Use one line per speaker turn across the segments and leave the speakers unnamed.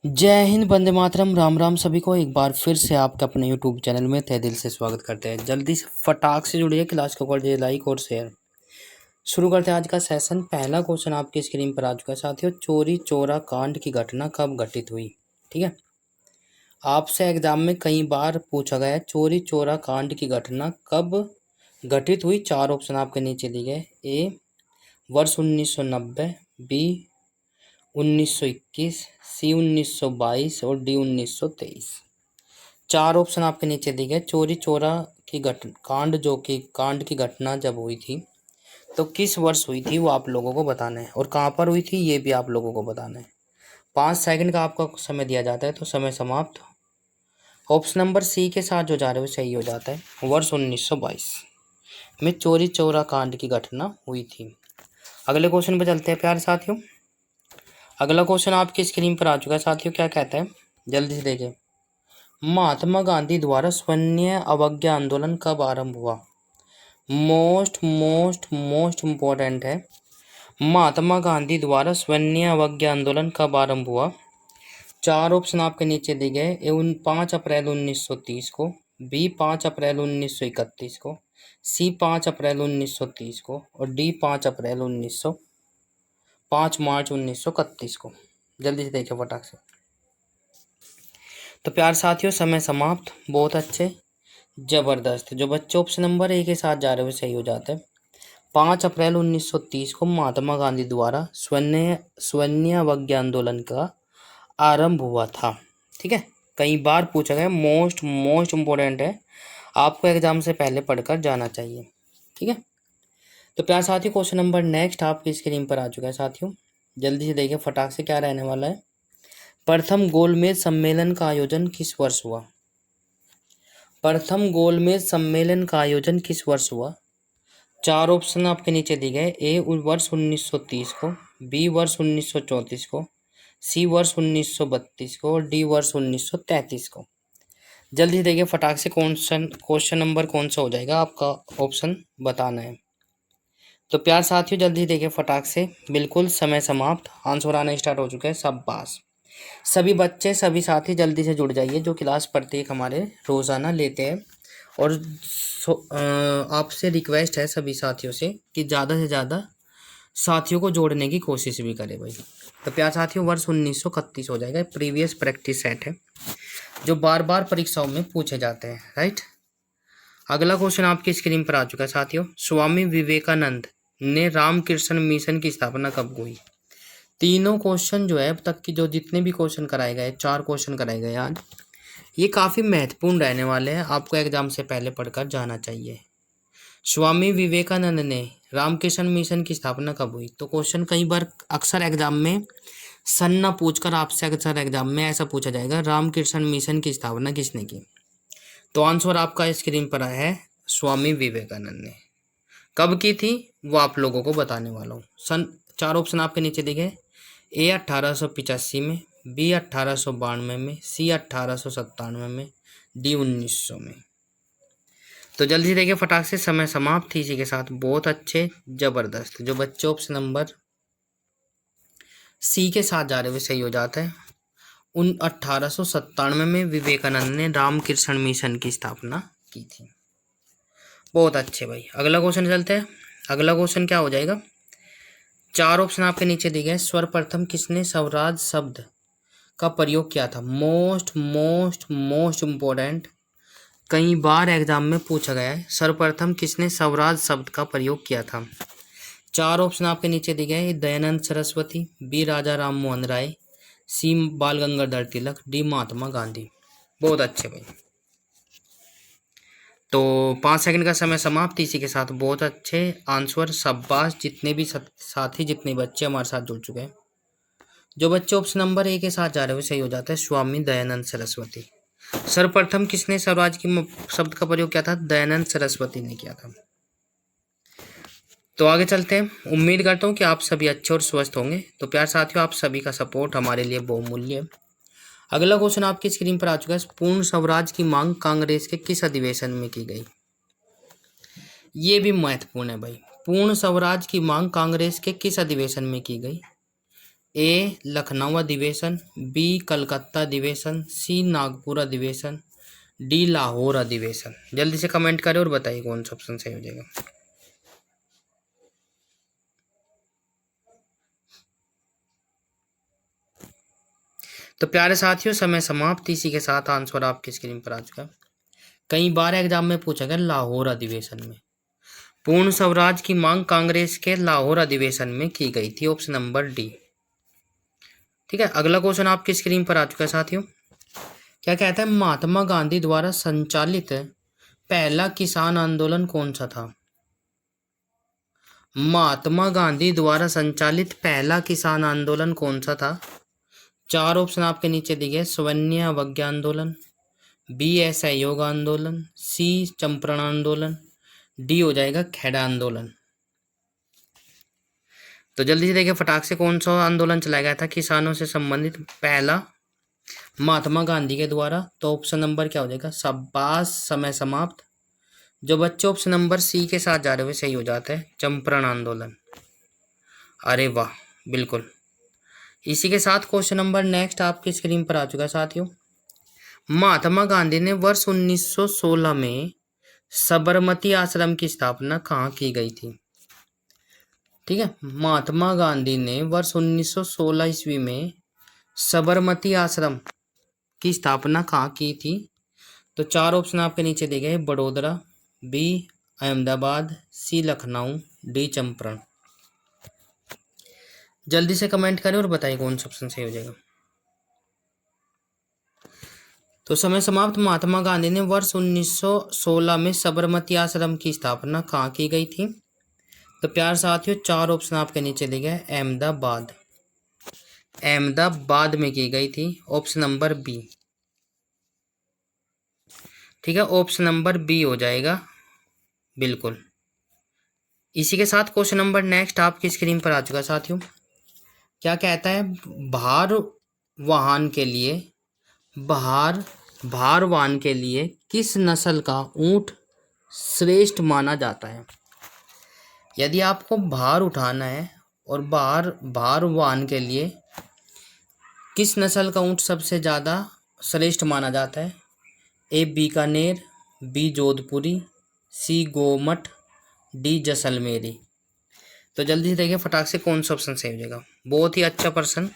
जय हिंद, वंदे मातरम, राम राम सभी को। एक बार फिर से आपके अपने यूट्यूब चैनल में तहे दिल से स्वागत करते हैं। जल्दी से फटाक से जुड़िए, क्लास को कर दीजिए लाइक और शेयर। शुरू करते हैं आज का सेशन। पहला क्वेश्चन आपकी स्क्रीन पर आ चुका है साथियों। चोरी चोरा कांड की घटना कब घटित हुई? ठीक है, आपसे एग्जाम में कई बार पूछा गया है चोरी चोरा कांड की घटना कब घटित हुई। चार ऑप्शन आपके नीचे दिए गए। ए वर्ष 1990, बी 1921, सी 1922 और डी 1923। चार ऑप्शन आपके नीचे दिए गए। चोरी चोरा की कांड की घटना जब हुई थी तो किस वर्ष हुई थी वो आप लोगों को बताना है, और कहाँ पर हुई थी ये भी आप लोगों को बताना है। 5 सेकंड का आपका समय दिया जाता है, तो समय समाप्त। ऑप्शन नंबर सी के साथ जो जा रहे हो सही हो जाता है। वर्ष 1922 में चोरी चोरा कांड की घटना हुई थी। अगले क्वेश्चन पर चलते हैं प्यारे साथियों। अगला क्वेश्चन आपकी स्क्रीन पर आ चुका है साथियों। क्या कहता है, जल्दी से देखिए। महात्मा गांधी द्वारा सैन्य अवज्ञा आंदोलन कब आरंभ हुआ? मोस्ट मोस्ट मोस्ट इम्पोर्टेंट है। महात्मा गांधी द्वारा सैन्य अवज्ञा आंदोलन कब आरंभ हुआ? चार ऑप्शन आपके नीचे दिए गए। ए 5 अप्रैल 1930 को, बी 5 अप्रैल 1931 को, सी 5 अप्रैल 1930 को और डी 5 मार्च 1931 को। जल्दी से देखिए फटाक से। तो प्यार साथियों समय समाप्त। बहुत अच्छे, जबरदस्त। जो बच्चे ऑप्शन नंबर ए के साथ जा रहे हो सही हो जाता है। 5 अप्रैल 1930 को महात्मा गांधी द्वारा सैन्य अवज्ञा आंदोलन का आरंभ हुआ था। ठीक है, कई बार पूछा गया, मोस्ट मोस्ट इम्पोर्टेंट है, आपको एग्जाम से पहले पढ़कर जाना चाहिए। ठीक है, तो प्यार साथियों क्वेश्चन नंबर नेक्स्ट आपकी स्क्रीन पर आ चुका है साथियों। जल्दी से देखिए फटाक से क्या रहने वाला है। प्रथम गोलमेज सम्मेलन का आयोजन किस वर्ष हुआ? प्रथम गोलमेज सम्मेलन का आयोजन किस वर्ष हुआ? चार ऑप्शन आपके नीचे दिए गए। ए वर्ष 1930 को, बी वर्ष 1934 को, सी वर्ष 1932 को और डी वर्ष 1933 को। जल्दी देखिए फटाक से क्वेश्चन नंबर कौन सा हो जाएगा, आपका ऑप्शन बताना है। तो प्यार साथियों जल्दी देखिए फटाक से। बिल्कुल समय समाप्त, आंसर आना स्टार्ट हो चुके हैं। सब पास। सभी बच्चे सभी साथी जल्दी से जुड़ जाइए जो क्लास प्रत्येक हमारे रोज़ाना लेते हैं। और आपसे रिक्वेस्ट है सभी साथियों से कि ज़्यादा से ज़्यादा साथियों को जोड़ने की कोशिश भी करें भाई। तो प्यार साथियों वर्ष 1931 हो जाएगा। प्रीवियस प्रैक्टिस सेट है जो बार बार परीक्षाओं में पूछे जाते हैं, राइट। अगला क्वेश्चन आपकी स्क्रीन पर आ चुका है साथियों। स्वामी विवेकानंद ने रामकृष्ण मिशन की स्थापना कब हुई? तीनों क्वेश्चन जो है अब तक की जो जितने भी क्वेश्चन कराए गए, 4 क्वेश्चन कराए गए आज, ये काफ़ी महत्वपूर्ण रहने वाले हैं, आपको एग्जाम से पहले पढ़कर जाना चाहिए। स्वामी विवेकानंद ने रामकृष्ण मिशन की स्थापना कब हुई? तो क्वेश्चन कई बार अक्सर एग्जाम में सन ना पूछकर आपसे अक्सर एग्जाम में ऐसा पूछा जाएगा, रामकृष्ण मिशन की स्थापना किसने की? तो आंसर आपका स्क्रीन पर आया है, स्वामी विवेकानंद ने। कब की थी वो आप लोगों को बताने वाला हूँ। सन, चार ऑप्शन आपके नीचे दिए गए। ए 1885 में, बी 1892 में, सी 1897 में, डी 1900 में। तो जल्दी देखिए फटाक से, समय समाप्त थी इसी के साथ। बहुत अच्छे, जबरदस्त। जो बच्चे ऑप्शन नंबर सी के साथ जा रहे हुए सही हो जाता है। 1897 में विवेकानंद ने रामकृष्ण मिशन की स्थापना की थी। बहुत अच्छे भाई। अगला क्वेश्चन चलते हैं। अगला क्वेश्चन क्या हो जाएगा? चार ऑप्शन आपके नीचे दिए गए। सर्वप्रथम किसने स्वराज शब्द का प्रयोग किया था? मोस्ट मोस्ट मोस्ट इम्पोर्टेंट, कई बार एग्जाम में पूछा गया है। सर्वप्रथम किसने स्वराज शब्द का प्रयोग किया था? चार ऑप्शन आपके नीचे दिए गए। दयानंद सरस्वती, बी राजा राम मोहन राय, सी बाल गंगाधर तिलक, डी महात्मा गांधी। बहुत अच्छे भाई। तो 5 सेकंड का समय समाप्त इसी के साथ। बहुत अच्छे आंसर, शाबाश। जितने भी साथी जितने बच्चे हमारे साथ जुड़ चुके हैं, जो बच्चे ऑप्शन नंबर ए के साथ जा रहे हो सही हो जाता है, स्वामी दयानंद सरस्वती। सर्वप्रथम किसने स्वराज की शब्द का प्रयोग किया था? दयानंद सरस्वती ने किया था। तो आगे चलते हैं। उम्मीद करता हूँ कि आप सभी अच्छे और स्वस्थ होंगे। तो प्यार साथियों आप सभी का सपोर्ट हमारे लिए बहुमूल्य है। अगला क्वेश्चन आपकी स्क्रीन पर आ चुका है। पूर्ण स्वराज की मांग कांग्रेस के किस अधिवेशन में की गई? ये भी महत्वपूर्ण है भाई। पूर्ण स्वराज की मांग कांग्रेस के किस अधिवेशन में की गई? ए लखनऊ अधिवेशन, बी कलकत्ता अधिवेशन, सी नागपुर अधिवेशन, डी लाहौर अधिवेशन। जल्दी से कमेंट करें और बताइए कौन सा ऑप्शन सही हो जाएगा। तो प्यारे साथियों, समय समाप्त। इसी के साथ आंसर आपकी स्क्रीन पर आ चुका है। कई बार एग्जाम में पूछा गया लाहौर अधिवेशन में। पूर्ण स्वराज की मांग कांग्रेस के लाहौर अधिवेशन में की गई थी, ऑप्शन नंबर डी। ठीक है, अगला क्वेश्चन आपकी स्क्रीन पर आ चुका है साथियों। क्या कहता है, महात्मा गांधी द्वारा संचालित पहला किसान आंदोलन कौन सा था? महात्मा गांधी द्वारा संचालित पहला किसान आंदोलन कौन सा था? चार ऑप्शन आपके नीचे दिए गए। स्वर्ण अवज्ञा आंदोलन, बी असहयोग आंदोलन, सी चंपारण आंदोलन, डी हो जाएगा खेड़ा आंदोलन। तो जल्दी से देखिए फटाक से, कौन सा आंदोलन चलाया गया था किसानों से संबंधित पहला महात्मा गांधी के द्वारा? तो ऑप्शन नंबर क्या हो जाएगा? शाबाश, समय समाप्त। जो बच्चे ऑप्शन नंबर सी के साथ जा रहे हुए सही हो जाते हैं, चंपारण आंदोलन। अरे वाह, बिल्कुल। इसी के साथ क्वेश्चन नंबर नेक्स्ट आपकी स्क्रीन पर आ चुका है साथियों। महात्मा गांधी ने वर्ष 1916 में साबरमती आश्रम की स्थापना कहाँ की गई थी? ठीक है, महात्मा गांधी ने वर्ष 1916 ईस्वी में साबरमती आश्रम की स्थापना कहाँ की थी? तो चार ऑप्शन आपके नीचे दिए गए। बड़ोदरा, बी अहमदाबाद, सी लखनऊ, डी चंपारण। जल्दी से कमेंट करें और बताइए कौन सा ऑप्शन सही हो जाएगा। तो समय समाप्त। महात्मा गांधी ने वर्ष 1916 में साबरमती आश्रम की स्थापना कहाँ की गई थी? तो प्यार साथियों, चार ऑप्शन आपके नीचे दिए गए। अहमदाबाद, अहमदाबाद में की गई थी, ऑप्शन नंबर बी। ठीक है, ऑप्शन नंबर बी हो जाएगा, बिल्कुल। इसी के साथ क्वेश्चन नंबर नेक्स्ट आपकी स्क्रीन पर आ चुका साथियों। क्या कहता है, भार वाहन के लिए किस नस्ल का ऊंट श्रेष्ठ माना जाता है? यदि आपको भार उठाना है और भार वाहन के लिए किस नस्ल का ऊंट सबसे ज़्यादा श्रेष्ठ माना जाता है? ए बीकानेर, बी जोधपुरी, सी गोमट, डी जैसलमेरी। तो जल्दी से देखिए फटाक से कौन सा ऑप्शन सही हो जाएगा। बहुत ही अच्छा प्रश्न,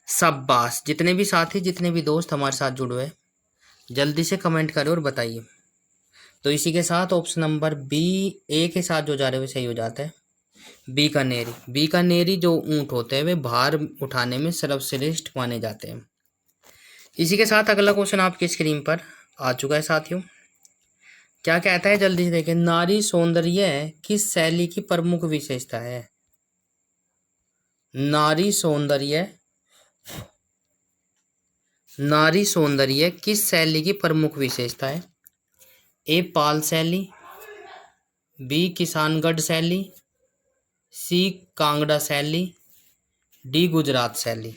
शाबाश। जितने भी साथी, जितने भी दोस्त हमारे साथ जुड़े हुए, जल्दी से कमेंट करें और बताइए। तो इसी के साथ ऑप्शन नंबर बी ए के साथ जो जा रहे हैं सही हो जाता है, बीकानेरी। बीकानेरी जो ऊंट होते हैं वे भार उठाने में सर्वश्रेष्ठ माने जाते हैं। इसी के साथ अगला क्वेश्चन आपकी स्क्रीन पर आ चुका है साथियों। क्या कहता है, जल्दी से देखें, नारी सौंदर्य किस शैली की प्रमुख विशेषता है? नारी सौंदर्य किस शैली की प्रमुख विशेषता है? ए पाल शैली, बी किसानगढ़ शैली, सी कांगड़ा शैली, डी गुजरात शैली।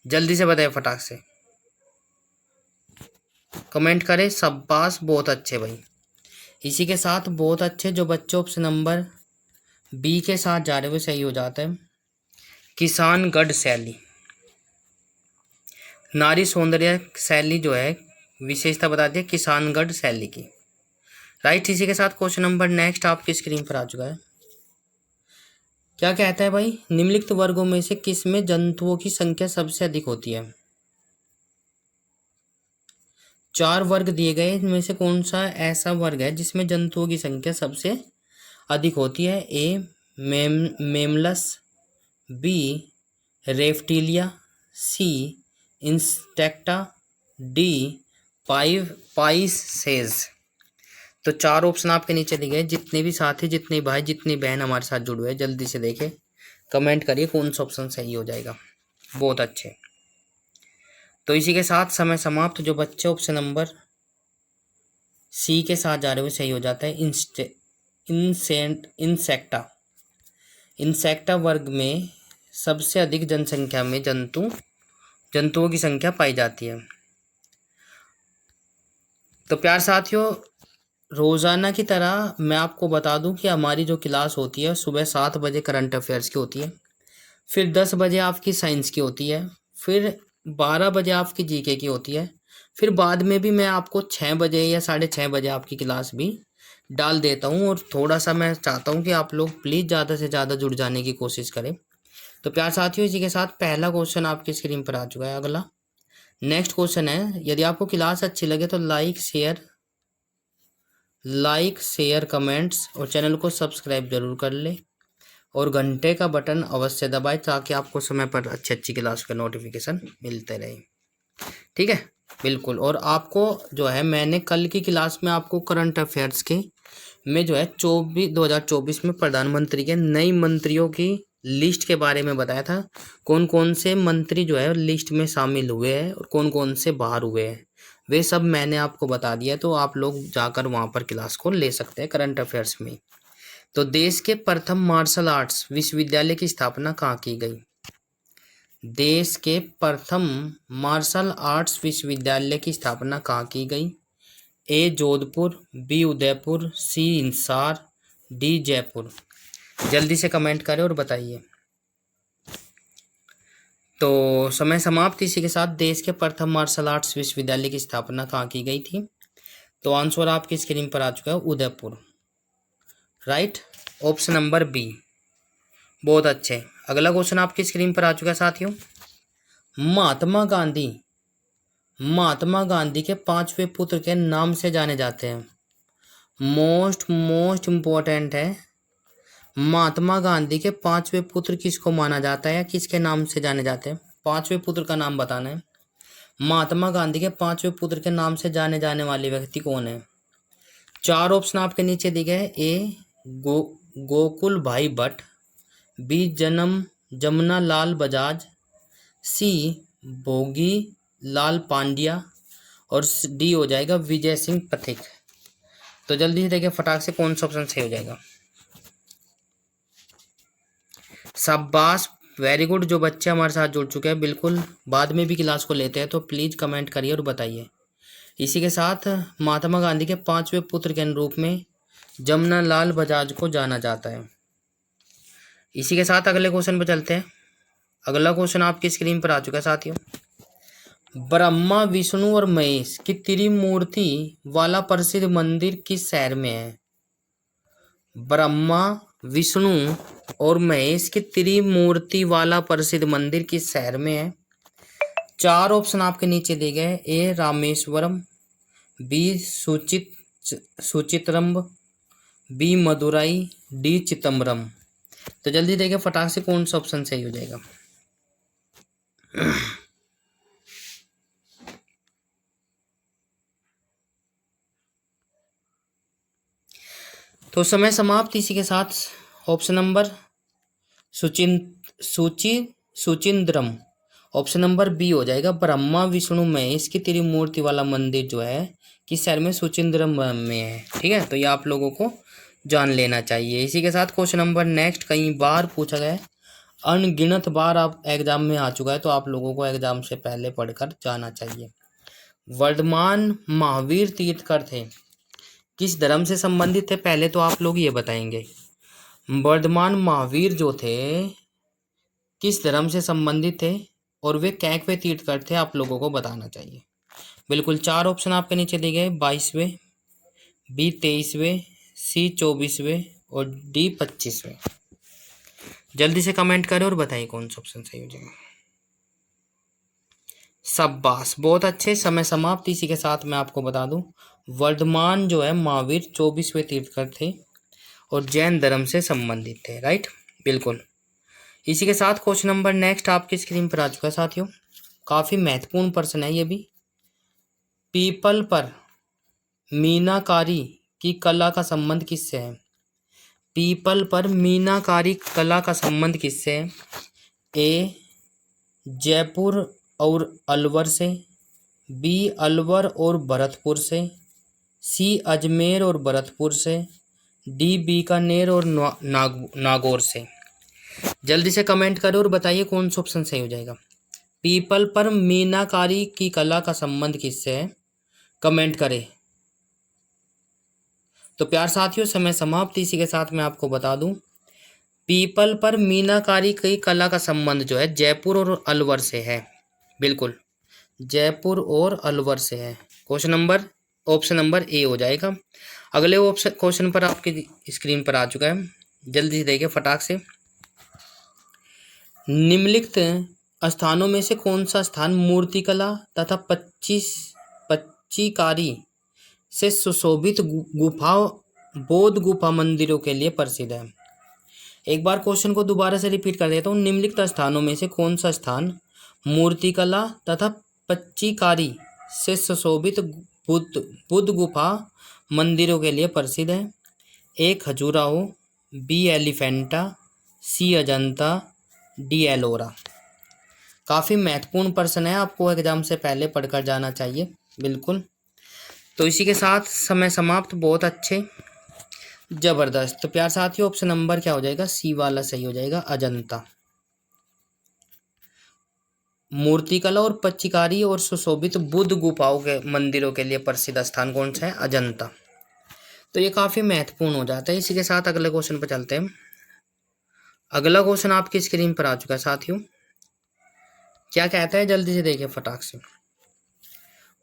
जल्दी से बताइए फटाक से, कमेंट करें। शाबाश, बहुत अच्छे भाई। इसी के साथ बहुत अच्छे जो बच्चे ऑप्शन नंबर बी के साथ जा रहे हुए सही हो जाता है, किसानगढ़ शैली। नारी सौंदर्य शैली जो है विशेषता बता दिया किसानगढ़ शैली की, राइट। इसी के साथ क्वेश्चन नंबर नेक्स्ट आपकी स्क्रीन पर आ चुका है। क्या कहता है भाई, निम्नलिखित वर्गों में से किस में जंतुओं की संख्या सबसे अधिक होती है? चार वर्ग दिए गए, इनमें से कौन सा ऐसा वर्ग है जिसमें जंतुओं की संख्या सबसे अधिक होती है? ए मेमलस, बी रेप्टिलिया, सी इंसेक्टा, डी पाइसेज। तो चार ऑप्शन आपके नीचे दिए गए। जितने भी साथी, जितने भाई, जितनी बहन हमारे साथ जुड़े हुए हैं, जल्दी से देखें, कमेंट करिए कौन सा ऑप्शन सही हो जाएगा। बहुत अच्छे। तो इसी के साथ समय समाप्त। जो बच्चे ऑप्शन नंबर सी के साथ जा रहे हुए सही हो जाता है, इंसेक्टा वर्ग में सबसे अधिक जनसंख्या में जंतुओं की संख्या पाई जाती है। तो प्यार साथियों, रोज़ाना की तरह मैं आपको बता दूं कि हमारी जो क्लास होती है सुबह 7 बजे करंट अफेयर्स की होती है। फिर 10 बजे आपकी साइंस की होती है, फिर 12 बजे आपकी जीके की होती है, फिर बाद में भी मैं आपको 6 बजे या 6:30 बजे आपकी क्लास भी डाल देता हूँ। और थोड़ा सा मैं चाहता हूँ कि आप लोग प्लीज़ ज़्यादा से ज़्यादा जुड़ जाने की कोशिश करें। तो प्यार साथियों, इसी के साथ पहला क्वेश्चन आपकी स्क्रीन पर आ चुका है। अगला नेक्स्ट क्वेश्चन है, यदि आपको क्लास अच्छी लगे तो लाइक शेयर कमेंट्स और चैनल को सब्सक्राइब जरूर कर ले और घंटे का बटन अवश्य दबाएं ताकि आपको समय पर अच्छी अच्छी क्लास का नोटिफिकेशन मिलते रहे। ठीक है, बिल्कुल। और आपको जो है, मैंने कल की क्लास में आपको करंट अफेयर्स के में जो है 2024 में प्रधानमंत्री के नए मंत्रियों की लिस्ट के बारे में बताया था। कौन कौन से मंत्री जो है लिस्ट में शामिल हुए हैं और कौन कौन से बाहर हुए हैं, वे सब मैंने आपको बता दिया। तो आप लोग जाकर वहाँ पर क्लास को ले सकते हैं करंट अफेयर्स में। तो देश के प्रथम मार्शल आर्ट्स विश्वविद्यालय की स्थापना कहाँ की गई? देश के प्रथम मार्शल आर्ट्स विश्वविद्यालय की स्थापना कहाँ की गई? ए जोधपुर, बी उदयपुर, सी इंसार, डी जयपुर। जल्दी से कमेंट करें और बताइए। तो समय समाप्त। इसी के साथ देश के प्रथम मार्शल आर्ट्स विश्वविद्यालय की स्थापना कहाँ की गई थी? तो आंसर आपकी स्क्रीन पर आ चुका है, Udaipur. Right, option number B. बहुत अच्छे। अगला क्वेश्चन आपकी स्क्रीन पर आ चुका है साथियों। महात्मा गांधी के 5वें पुत्र के नाम से जाने जाते हैं। मोस्ट इम्पोर्टेंट है, महात्मा गांधी के 5वें पुत्र किसको माना जाता है या किसके नाम से जाने जाते हैं? 5वें पुत्र का नाम बताना है। महात्मा गांधी के 5वें पुत्र के नाम से जाने जाने वाले व्यक्ति कौन है? 4 ऑप्शन आपके नीचे दिए गए। ए गोकुल भाई भट्ट, बी जमुना लाल बजाज, सी भोगी लाल पांड्या और डी हो जाएगा विजय सिंह पथिक। तो जल्दी से देखिए फटाक से कौन सा ऑप्शन सही हो जाएगा। शाबाश, वेरी गुड। जो बच्चे हमारे साथ जुड़ चुके हैं, बिल्कुल बाद में भी क्लास को लेते हैं, तो प्लीज़ कमेंट करिए और बताइए। इसी के साथ महात्मा गांधी के 5वें पुत्र के अनुरूप में जमुना लाल बजाज को जाना जाता है। इसी के साथ अगले क्वेश्चन पर चलते हैं। अगला क्वेश्चन आपकी स्क्रीन पर आ चुका है साथियों। ब्रह्मा विष्णु और महेश की त्रिमूर्ति वाला प्रसिद्ध मंदिर किस शहर में है? ब्रह्मा विष्णु और महेश की त्रिमूर्ति वाला प्रसिद्ध मंदिर किस शहर में है? 4 ऑप्शन आपके नीचे दिए गए। A Rameswaram, B Suchitram, B Madurai, D Chidambaram. तो जल्दी देखिए फटाक से कौन सा ऑप्शन सही हो जाएगा। तो समय समाप्त। इसी के साथ option number Suchindram, option number B हो जाएगा। ब्रह्मा विष्णु महेश की त्रिमूर्ति वाला मंदिर जो है किस शहर में? सुचिंद्रम में है। ठीक है, तो ये आप लोगों को जान लेना चाहिए। इसी के साथ क्वेश्चन नंबर नेक्स्ट कई बार पूछा गया है, अनगिनत बार आप एग्जाम में आ चुका है, तो आप लोगों को एग्जाम से पहले पढ़कर जाना चाहिए। वर्धमान महावीर तीर्थकर थे किस धर्म से संबंधित थे? पहले तो आप लोग ये बताएंगे। वर्धमान महावीर जो थे किस धर्म से संबंधित थे और वे कैकवे तीर्थकर थे, आप लोगों को बताना चाहिए। बिल्कुल। 4 ऑप्शन आपके नीचे दिए गए। 22वें, बी 23वें, सी 24वें और डी 25वें। जल्दी से कमेंट करें और बताइए कौन सा ऑप्शन सही हो जाएगा। शाबाश, बहुत अच्छे। समय समाप्त। इसी के साथ मैं आपको बता दूं, वर्धमान जो है महावीर 24वें तीर्थकर थे और जैन धर्म से संबंधित थे। राइट, बिल्कुल। इसी के साथ क्वेश्चन नंबर नेक्स्ट आपकी स्क्रीन पर आ चुका है साथियों। काफी महत्वपूर्ण प्रश्न है ये भी। पीपल पर मीनाकारी की कला का संबंध किससे है? पीपल पर मीनाकारी कला का संबंध किससे है? ए जयपुर और अलवर से, बी अलवर और भरतपुर से, सी अजमेर और भरतपुर से, डी बीकानेर और नागौर से। जल्दी से कमेंट करो और बताइए कौन सा ऑप्शन सही हो जाएगा। पीपल पर मीनाकारी की कला का संबंध किससे है? कमेंट करें। तो प्यार साथियों, समय समाप्त। इसी के साथ मैं आपको बता दूं, पीपल पर मीनाकारी की कला का संबंध जो है जयपुर और अलवर से है। बिल्कुल, जयपुर और अलवर से है। ऑप्शन नंबर ए हो जाएगा। अगले ऑप्शन क्वेश्चन पर आपकी स्क्रीन पर आ चुका है, जल्दी से देखिए फटाक से। निम्नलिखित स्थानों में से कौन सा स्थान मूर्तिकला तथा पच्चीकारी से सुशोभित गुफा बौद्ध गुफा मंदिरों के लिए प्रसिद्ध है। एक बार क्वेश्चन को दोबारा से रिपीट कर देता हूँ। निम्नलिखित स्थानों में से कौन सा स्थान मूर्तिकला तथा पच्चीकारी से सुशोभित बुद्ध गुफा मंदिरों के लिए प्रसिद्ध है? ए खजुराहो, बी एलिफेंटा, सी अजंता, डी एलोरा। काफ़ी महत्वपूर्ण प्रश्न है, आपको एग्जाम से पहले पढ़कर जाना चाहिए। बिल्कुल, तो इसी के साथ समय समाप्त। बहुत अच्छे, जबरदस्त। तो प्यार साथियों, ऑप्शन नंबर क्या हो जाएगा? सी वाला सही हो जाएगा, अजंता। मूर्तिकला और पच्चीकारी और सुशोभित बुद्ध गुफाओं के मंदिरों के लिए प्रसिद्ध स्थान कौन सा है? अजंता। तो ये काफ़ी महत्वपूर्ण हो जाता है। इसी के साथ अगले क्वेश्चन पर चलते हैं। अगला क्वेश्चन आपकी स्क्रीन पर आ चुका है साथियों। क्या कहता है, जल्दी से देखिए फटाक से।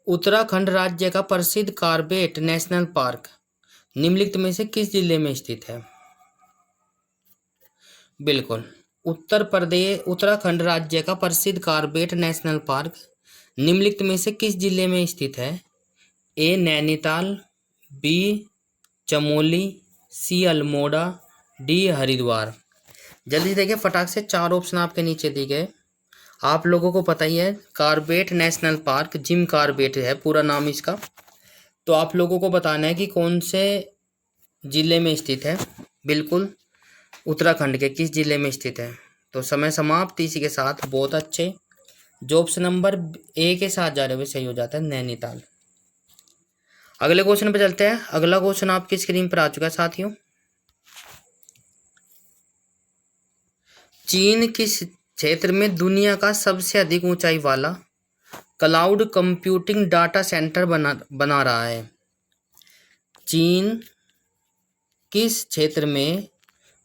उत्तराखंड राज्य का प्रसिद्ध कॉर्बेट नेशनल पार्क निम्नलिखित में से किस जिले में स्थित है? बिल्कुल, उत्तराखंड राज्य का प्रसिद्ध कॉर्बेट नेशनल पार्क निम्नलिखित में से किस जिले में स्थित है? ए नैनीताल, बी चमोली, सी अल्मोड़ा, डी हरिद्वार। जल्दी देखिए फटाक से, 4 ऑप्शन आपके नीचे दिए गए। आप लोगों को पता ही है, Corbett national park, Jim Corbett है पूरा नाम इसका। तो आप लोगों को बताना है कि कौन से जिले में स्थित है। बिल्कुल, उत्तराखंड के किस जिले में स्थित है। तो समय समाप्त। इसी के साथ बहुत अच्छे, जो ऑप्शन नंबर ए के साथ जा रहे हुए सही हो जाता है, नैनीताल। अगले क्वेश्चन पे चलते हैं। अगला क्वेश्चन आपकी स्क्रीन पर आ चुका है साथियों। चीन किस क्षेत्र में दुनिया का सबसे अधिक ऊंचाई वाला क्लाउड कंप्यूटिंग डाटा सेंटर बना रहा है? चीन किस क्षेत्र में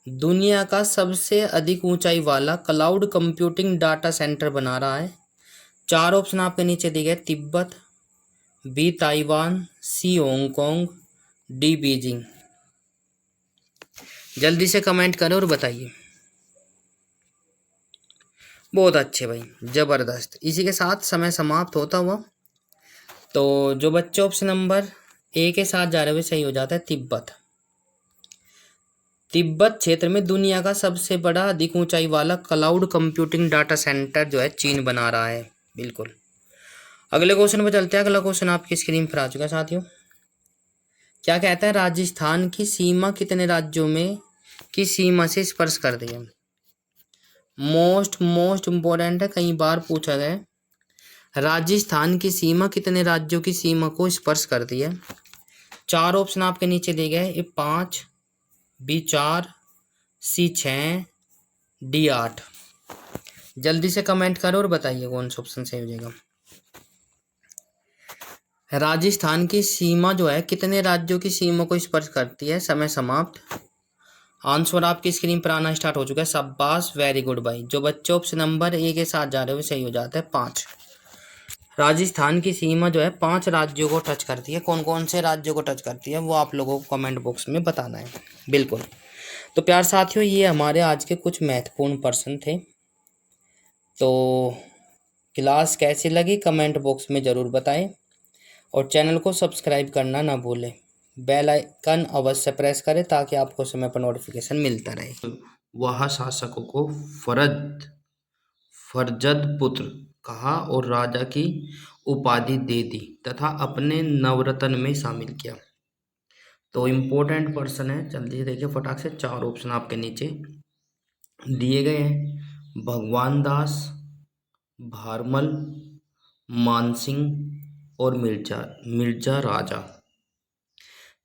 दुनिया का सबसे अधिक ऊंचाई वाला क्लाउड कंप्यूटिंग डाटा सेंटर बना रहा है? 4 ऑप्शन आपके नीचे दिए गए। तिब्बत, बी ताइवान, सी हांगकांग, डी बीजिंग। जल्दी से कमेंट करें और बताइए। बहुत अच्छे भाई, जबरदस्त। इसी के साथ समय समाप्त होता हुआ। तो जो बच्चे ऑप्शन नंबर ए के साथ जा रहे हुए सही हो जाता है, तिब्बत। तिब्बत क्षेत्र में दुनिया का सबसे बड़ा अधिक ऊंचाई वाला क्लाउड कंप्यूटिंग डाटा सेंटर जो है चीन बना रहा है। बिल्कुल, अगले क्वेश्चन पर चलते हैं। अगला क्वेश्चन आपकी स्क्रीन पर आ चुका है साथियों। क्या कहता है, राजस्थान की सीमा कितने राज्यों में की सीमा से स्पर्श कर दी है? मोस्ट इम्पोर्टेंट है, कई बार पूछा गया है। राजस्थान की सीमा कितने राज्यों की सीमा को स्पर्श करती है? 4 ऑप्शन आपके नीचे दिए गए। ए 5, बी 4, सी 6, डी 8। जल्दी से कमेंट करो और बताइए कौन सा ऑप्शन सही हो जाएगा। राजस्थान की सीमा जो है कितने राज्यों की सीमा को स्पर्श करती है? समय समाप्त। आंसर आपकी स्क्रीन पर आना स्टार्ट हो चुका है। शाबाश, वेरी गुड भाई। जो बच्चे ऑप्शन नंबर ए के साथ जा रहे हो सही हो जाता है, 5। राजस्थान की सीमा जो है 5 राज्यों को टच करती है। कौन कौन से राज्यों को टच करती है वो आप लोगों को कमेंट बॉक्स में बताना है। बिल्कुल, तो प्यार साथियों, ये हमारे आज के कुछ महत्वपूर्ण प्रश्न थे। तो क्लास कैसी लगी कमेंट बॉक्स में ज़रूर बताएं और चैनल को सब्सक्राइब करना ना भूलें। बेल आइकन अवश्य प्रेस करें ताकि आपको समय पर नोटिफिकेशन मिलता रहे। वह शासकों को फरजद पुत्र कहा और राजा की उपाधि दे दी तथा अपने नवरत्न में शामिल किया। तो इम्पोर्टेंट पर्सन है, जल्दी देखिए फटाक से। 4 ऑप्शन आपके नीचे दिए गए हैं। भगवान दास, भारमल, मानसिंह और मिर्जा राजा।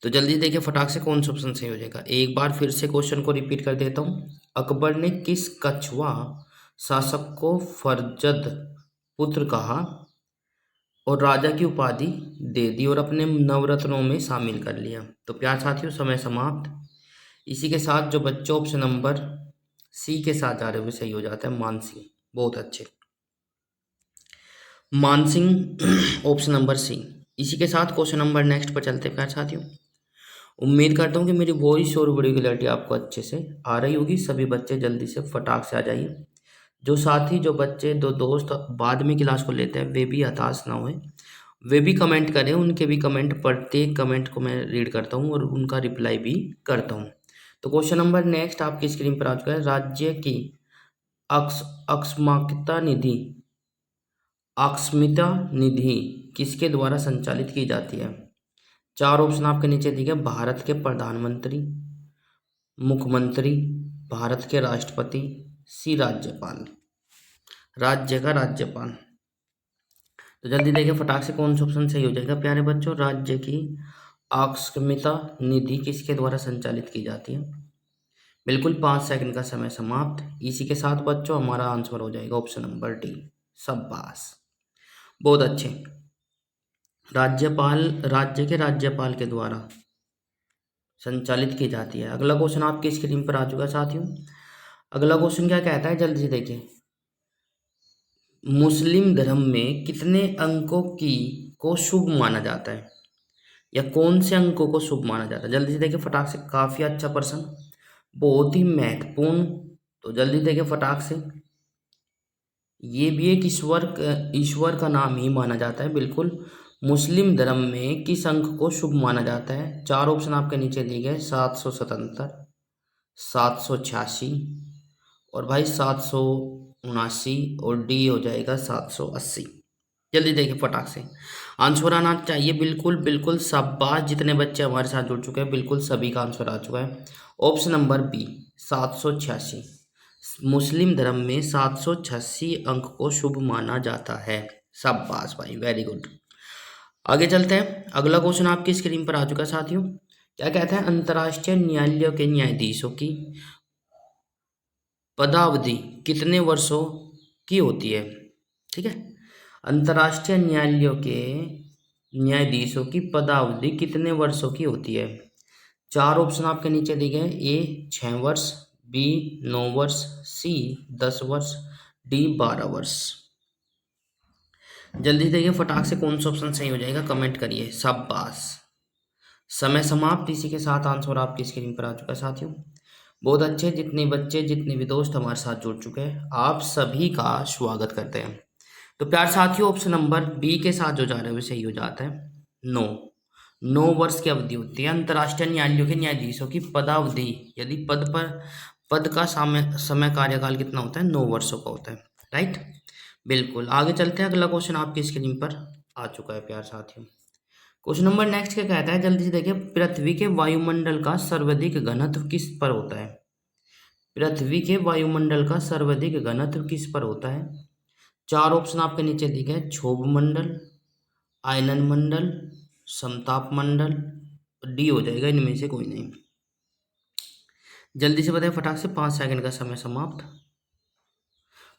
तो जल्दी देखिए फटाक से कौन सा ऑप्शन सही हो जाएगा। एक बार फिर से क्वेश्चन को रिपीट कर देता हूँ। अकबर ने किस कछुआ शासक को फरजद पुत्र कहा और राजा की उपाधि दे दी और अपने नवरत्नों में शामिल कर लिया? तो प्यार साथियों, समय समाप्त। इसी के साथ जो बच्चे ऑप्शन नंबर सी के साथ जा रहे हुए सही हो जाता है मानसिंह। बहुत अच्छे, मानसिंह ऑप्शन नंबर सी। इसी के साथ क्वेश्चन नंबर नेक्स्ट पर चलते हैं प्यारे साथियों। उम्मीद करता हूँ कि मेरी वॉइस और वीडियो क्लैरिटी आपको अच्छे से आ रही होगी। सभी बच्चे जल्दी से फटाक से आ जाइए। जो साथी, जो बच्चे, दो दोस्त बाद में क्लास को लेते हैं, वे भी हताश ना होए, वे भी कमेंट करें। उनके भी कमेंट, प्रत्येक कमेंट को मैं रीड करता हूँ और उनका रिप्लाई भी करता हूँ। तो क्वेश्चन नंबर नेक्स्ट आपकी स्क्रीन पर आ चुका है। राज्य की अक्स अकस्माकता निधि अकस्मिता निधि किसके द्वारा संचालित की जाती है? चार ऑप्शन आपके नीचे दिए गए। भारत के प्रधानमंत्री, मुख्यमंत्री, भारत के राष्ट्रपति, सी राज्यपाल। राज्य का राज्यपाल। तो जल्दी देखिए फटाक से कौन सा ऑप्शन सही हो जाएगा प्यारे बच्चों। राज्य की आकस्मिकता निधि किसके द्वारा संचालित की जाती है? बिल्कुल 5 सेकंड का समय समाप्त। इसी के साथ बच्चों हमारा आंसर हो जाएगा ऑप्शन नंबर डी। शाबाश, बहुत अच्छे। राज्यपाल, राज्य के राज्यपाल के द्वारा संचालित की जाती है। अगला क्वेश्चन आपकी स्क्रीन पर आ चुका है साथियों। अगला क्वेश्चन क्या कहता है, जल्दी से देखिए। मुस्लिम धर्म में कितने अंकों की को शुभ माना जाता है, या कौन से अंकों को शुभ माना जाता है? जल्दी से देखिए फटाक से। काफी अच्छा प्रश्न, बहुत ही महत्वपूर्ण। तो जल्दी देखिए फटाक से। ये भी एक ईश्वर का नाम ही माना जाता है। बिल्कुल, मुस्लिम धर्म में किस अंक को शुभ माना जाता है? चार ऑप्शन आपके नीचे दिए गए। 777, 786 और भाई 779 और डी हो जाएगा 780। जल्दी देखिए फटाक से, आंसर आना चाहिए। बिल्कुल बिल्कुल, शाबाश। जितने बच्चे हमारे साथ जुड़ चुके हैं बिल्कुल सभी का आंसर आ चुका है। Option number B 786। मुस्लिम धर्म में 786 अंक को शुभ माना जाता है। शाबाश भाई, वेरी गुड। आगे चलते हैं। अगला क्वेश्चन आपकी स्क्रीन पर आ चुका है साथियों। क्या कहते हैं? अंतर्राष्ट्रीय न्यायालय के न्यायाधीशों की पदावधि कितने वर्षों की होती है? ठीक है, अंतर्राष्ट्रीय न्यायालयों के न्यायाधीशों की पदावधि कितने वर्षों की होती है? चार ऑप्शन आपके नीचे दिए गए। ए 6 वर्ष, बी 9 वर्ष, सी 10 वर्ष, डी 12 वर्ष। जल्दी देखिए फटाक से कौन सा ऑप्शन सही हो जाएगा, कमेंट करिए। शाबाश, समय समाप्त। इसी के साथ आंसर आपकी स्क्रीन पर आ चुका है साथियों। बहुत अच्छे। जितने बच्चे, जितने भी दोस्त हमारे साथ जुड़ चुके हैं, आप सभी का स्वागत करते हैं। तो प्यार साथियों, ऑप्शन नंबर बी के साथ जो जा रहा है वो सही हो जाता है। 9 वर्ष की अवधि होती है अंतर्राष्ट्रीय न्यायालयों के न्यायाधीशों की पदावधि। यदि पद का समय कार्यकाल कितना होता है? 9 वर्षों का होता है। राइट, बिल्कुल। आगे चलते हैं। अगला क्वेश्चन आपकी स्क्रीन पर आ चुका है प्यार साथियों। क्वेश्चन नंबर नेक्स्ट क्या कहता है, जल्दी से देखिए। पृथ्वी के वायुमंडल का सर्वाधिक घनत्व किस पर होता है? पृथ्वी के वायुमंडल का सर्वाधिक घनत्व किस पर होता है? चार ऑप्शन आपके नीचे दिए गए। क्षोभ मंडल, आयनन मंडल, समताप मंडल, डी हो जाएगा इनमें से कोई नहीं। जल्दी से बताएं फटाक से, 5 सेकंड का समय समाप्त।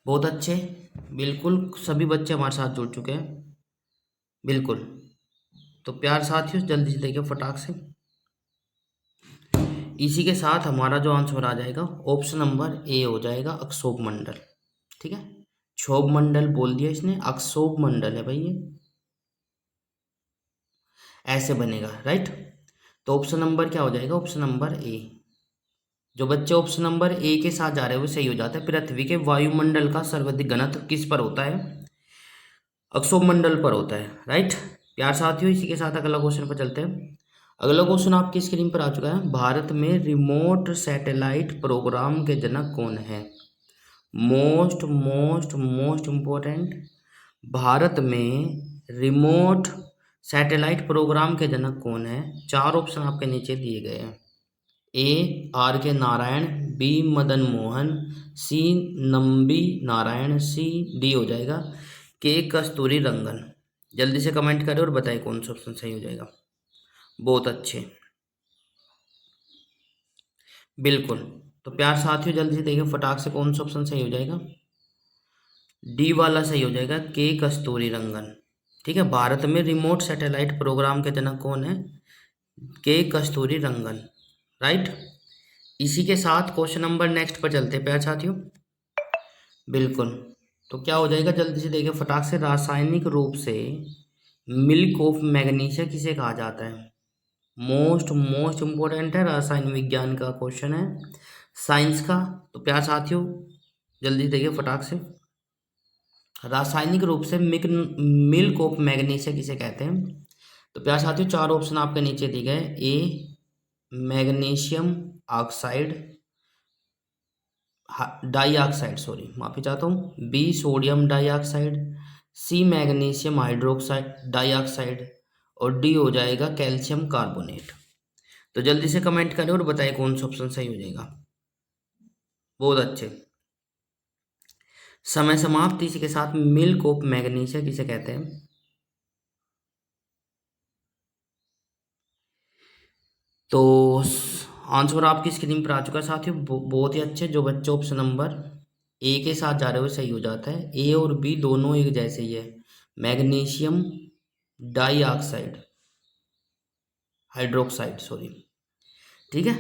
बहुत अच्छे, बिल्कुल सभी बच्चे हमारे साथ जुड़ चुके हैं। बिल्कुल, तो प्यार साथियों जल्दी से देखिए फटाक से। इसी के साथ हमारा जो आंसर आ जाएगा ऑप्शन नंबर ए हो जाएगा, अक्षोभ मंडल। ठीक है, क्षोभ मंडल बोल दिया इसने, अक्षोभ मंडल है भाई ये, ऐसे बनेगा। राइट, तो ऑप्शन नंबर क्या हो जाएगा? Option number A. जो बच्चे ऑप्शन नंबर ए के साथ जा रहे हैं वो सही हो जाता है। पृथ्वी के वायुमंडल का सर्वाधिक घनत्व किस पर होता है? अक्षोभ मंडल पर होता है। राइट, प्यार साथियों इसी के साथ अगला क्वेश्चन पर चलते हैं। अगला क्वेश्चन आपकी स्क्रीन पर आ चुका है। भारत में रिमोट सैटेलाइट प्रोग्राम के जनक कौन है? Most most most important, Bharat में रिमोट सैटेलाइट प्रोग्राम के जनक कौन है? चार ऑप्शन आपके नीचे दिए गए हैं। ए आर के नारायण, बी मदन मोहन, सी नंबी नारायण, सी डी हो जाएगा के कस्तूरी रंगन। जल्दी से कमेंट करें और बताएं कौन सा ऑप्शन सही हो जाएगा। बहुत अच्छे, बिल्कुल। तो प्यार साथियों जल्दी से देखिए फटाक से कौन सा ऑप्शन सही हो जाएगा। डी वाला सही हो जाएगा, के कस्तूरी रंगन। ठीक है, भारत में रिमोट सैटेलाइट प्रोग्राम के जनक कौन है? के कस्तूरी रंगन। राइट, इसी के साथ क्वेश्चन नंबर नेक्स्ट पर चलते हैं प्यारे साथियों। बिल्कुल, तो क्या हो जाएगा जल्दी से देखिए फटाक से, रासायनिक रूप से मिल्क ऑफ मैग्नीशिया किसे कहा जाता है। मोस्ट मोस्ट इम्पोर्टेंट है, रसायन विज्ञान का क्वेश्चन है, साइंस का। तो प्यारे साथियों जल्दी देखिए फटाक से, रासायनिक रूप से मिल्क ऑफ मैग्नीशिया किसे कहते हैं। तो प्यारे साथियों चार ऑप्शन आपके नीचे दिए गए। A magnesium oxide, dioxide, sorry माफी चाहता हूँ, B sodium dioxide, C magnesium hydroxide dioxide, और डी हो जाएगा कैल्शियम कार्बोनेट। तो जल्दी से कमेंट करें और बताइए कौन सा ऑप्शन सही हो जाएगा। बहुत अच्छे, समय समाप्त। इसी के साथ मिल्क ऑफ मैग्नीशिया किसे कहते हैं। तो आंसर आपकी स्क्रीन पर आ चुका है साथियों, बहुत ही अच्छे। जो बच्चे ऑप्शन नंबर ए के साथ जा रहे हो सही हो जाता है। ए और बी दोनों एक जैसे ही है, मैग्नीशियम डाइऑक्साइड हाइड्रोक्साइड, सॉरी, ठीक है।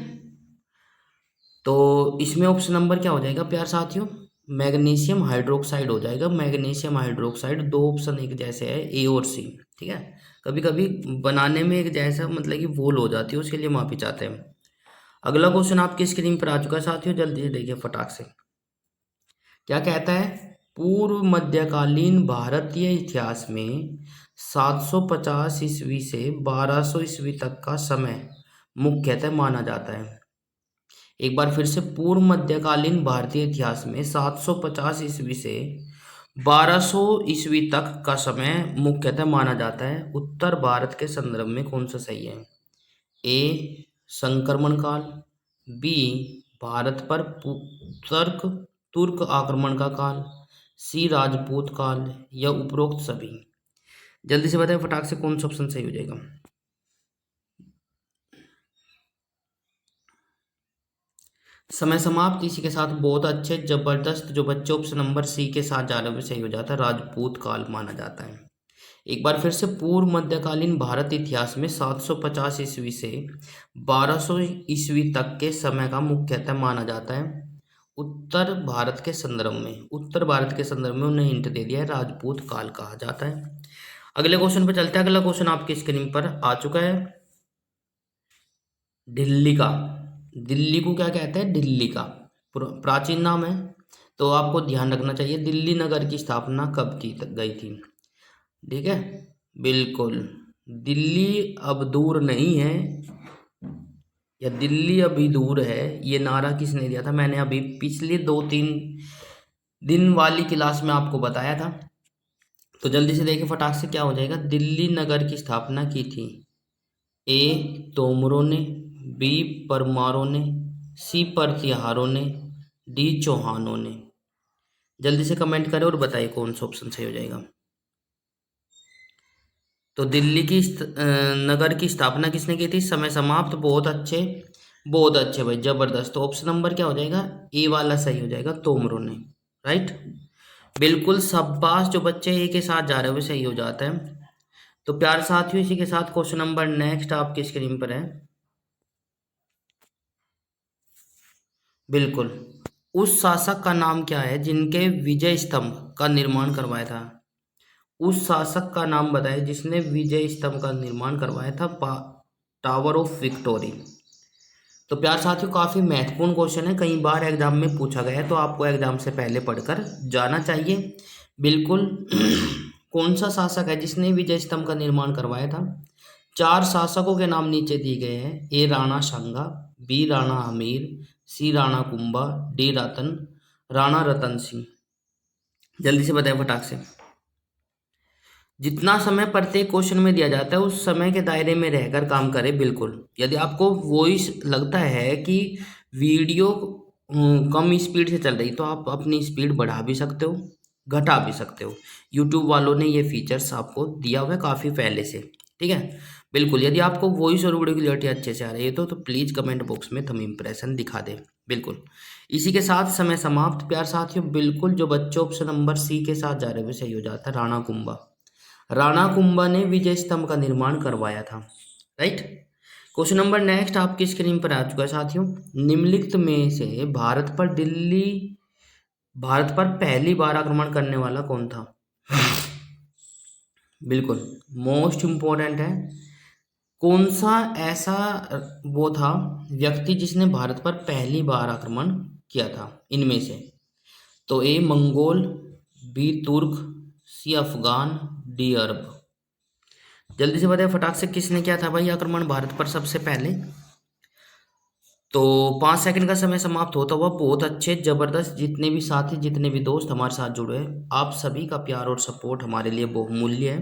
तो इसमें ऑप्शन नंबर क्या हो जाएगा प्यार साथियों, मैग्नीशियम हाइड्रोक्साइड हो जाएगा। मैग्नीशियम हाइड्रोक्साइड, दो ऑप्शन एक जैसे है ए और सी, ठीक है। कभी कभी बनाने में एक जैसा मतलब कि भूल हो जाती है, उसके लिए माफी चाहते हैं। अगला क्वेश्चन आपकी स्क्रीन पर आ चुका है साथियों, जल्दी से देखिए फटाक से। क्या कहता है, पूर्व मध्यकालीन भारतीय इतिहास में 750 ईस्वी से 1200 ईस्वी तक का समय मुख्यतः माना जाता है। एक बार फिर से, पूर्व मध्यकालीन भारतीय इतिहास में 750 ईस्वी से 1200 ईस्वी तक का समय मुख्यतः माना जाता है। उत्तर भारत के संदर्भ में कौन सा सही है। ए संक्रमण काल, बी भारत पर तुर्क तुर्क आक्रमण का काल, सी राजपूत काल, या उपरोक्त सभी। जल्दी से बताएं फटाक से कौन सा ऑप्शन सही हो जाएगा। समय समाप्त। इसी के साथ बहुत अच्छे जबरदस्त, जो बच्चे ऑप्शन नंबर सी के साथ जा रहे हैं सही हो जाता है, राजपूत काल माना जाता है। एक बार फिर से, पूर्व मध्यकालीन भारत इतिहास में 750 ईस्वी से 1200 ईस्वी तक के समय का मुख्यतः माना जाता है। उत्तर भारत के संदर्भ में, उत्तर भारत के संदर्भ में उन्हें हिंट दे दिया है, राजपूत काल कहा जाता है। अगले क्वेश्चन पर चलते हैं। अगला क्वेश्चन आपकी स्क्रीन पर आ चुका है, दिल्ली का। दिल्ली को क्या कहते हैं, दिल्ली का प्राचीन नाम है। तो आपको ध्यान रखना चाहिए, दिल्ली नगर की स्थापना कब की गई थी, ठीक है। बिल्कुल, दिल्ली अब दूर नहीं है, या दिल्ली अभी दूर है, ये नारा किसने दिया था, मैंने अभी पिछले 2-3 दिन वाली क्लास में आपको बताया था। तो जल्दी से देखिए फटाक से क्या हो जाएगा, दिल्ली नगर की स्थापना की थी। ए तोमरों ने, बी परमारों ने, सी प्रतिहारों ने, डी चौहानों ने। जल्दी से कमेंट करें और बताइए कौन सा ऑप्शन सही हो जाएगा। तो दिल्ली की नगर की स्थापना किसने की थी, समय समाप्त। बहुत अच्छे, बहुत अच्छे भाई, जबरदस्त। तो ऑप्शन नंबर क्या हो जाएगा, ए वाला सही हो जाएगा, तोमरों ने, राइट। बिल्कुल शाबाश, जो बच्चे ए के साथ जा रहे हैं वो सही हो जाता है। तो प्यार साथियों इसी के साथ क्वेश्चन नंबर नेक्स्ट आपकी स्क्रीन पर है। बिल्कुल, उस शासक का नाम क्या है जिनके विजय स्तंभ का निर्माण करवाया था। उस शासक का नाम बताए जिसने विजय स्तंभ का निर्माण करवाया था, टावर ऑफ विक्टोरी। तो प्यार साथियों काफी महत्वपूर्ण क्वेश्चन है, कई बार एग्जाम में पूछा गया है, तो आपको एग्जाम से पहले पढ़कर जाना चाहिए। बिल्कुल कौन सा शासक है जिसने विजय स्तंभ का निर्माण करवाया था। 4 शासकों के नाम नीचे दिए गए हैं। ए राणा सांगा, बी राणा हमीर, सी राणा कुंभा, डी राणा रतन सिंह। जल्दी से बताएं फटाक से। जितना समय प्रत्येक क्वेश्चन में दिया जाता है उस समय के दायरे में रहकर काम करें। बिल्कुल, यदि आपको वॉइस लगता है कि वीडियो कम स्पीड से चल रही, तो आप अपनी स्पीड बढ़ा भी सकते हो, घटा भी सकते हो। यूट्यूब वालों ने ये फीचर्स आपको दिया हुआ है काफ़ी पहले से, ठीक है। बिल्कुल, यदि आपको वॉइस और वीडियो क्लियरिटी अच्छे से आ रही है तो प्लीज़ कमेंट बॉक्स में थंब इम्प्रेशन दिखा दें। बिल्कुल, इसी के साथ समय समाप्त। प्यार साथियों बिल्कुल, जो बच्चे ऑप्शन नंबर सी के साथ जा रहे हैं सही हो जाता है, राणा कुंभा। राणा कुंभा ने विजय स्तंभ का निर्माण करवाया था, राइट। क्वेश्चन नंबर नेक्स्ट आपकी स्क्रीन पर आ चुका है साथियों। निम्नलिखित में से भारत पर पहली बार आक्रमण करने वाला कौन था? बिल्कुल मोस्ट इम्पोर्टेंट है। कौन सा ऐसा वो था व्यक्ति जिसने भारत पर पहली बार आक्रमण किया था इनमें से? तो ए मंगोल, बी तुर्क, सी अफगान, डी अरब। जल्दी से बताइए फटाक से, किसने किया था भाई आक्रमण भारत पर सबसे पहले? तो 5 सेकंड का समय समाप्त होता हुआ। बहुत अच्छे, जबरदस्त। जितने भी साथी, जितने भी दोस्त हमारे साथ जुड़े हैं, आप सभी का प्यार और सपोर्ट हमारे लिए बहुमूल्य है।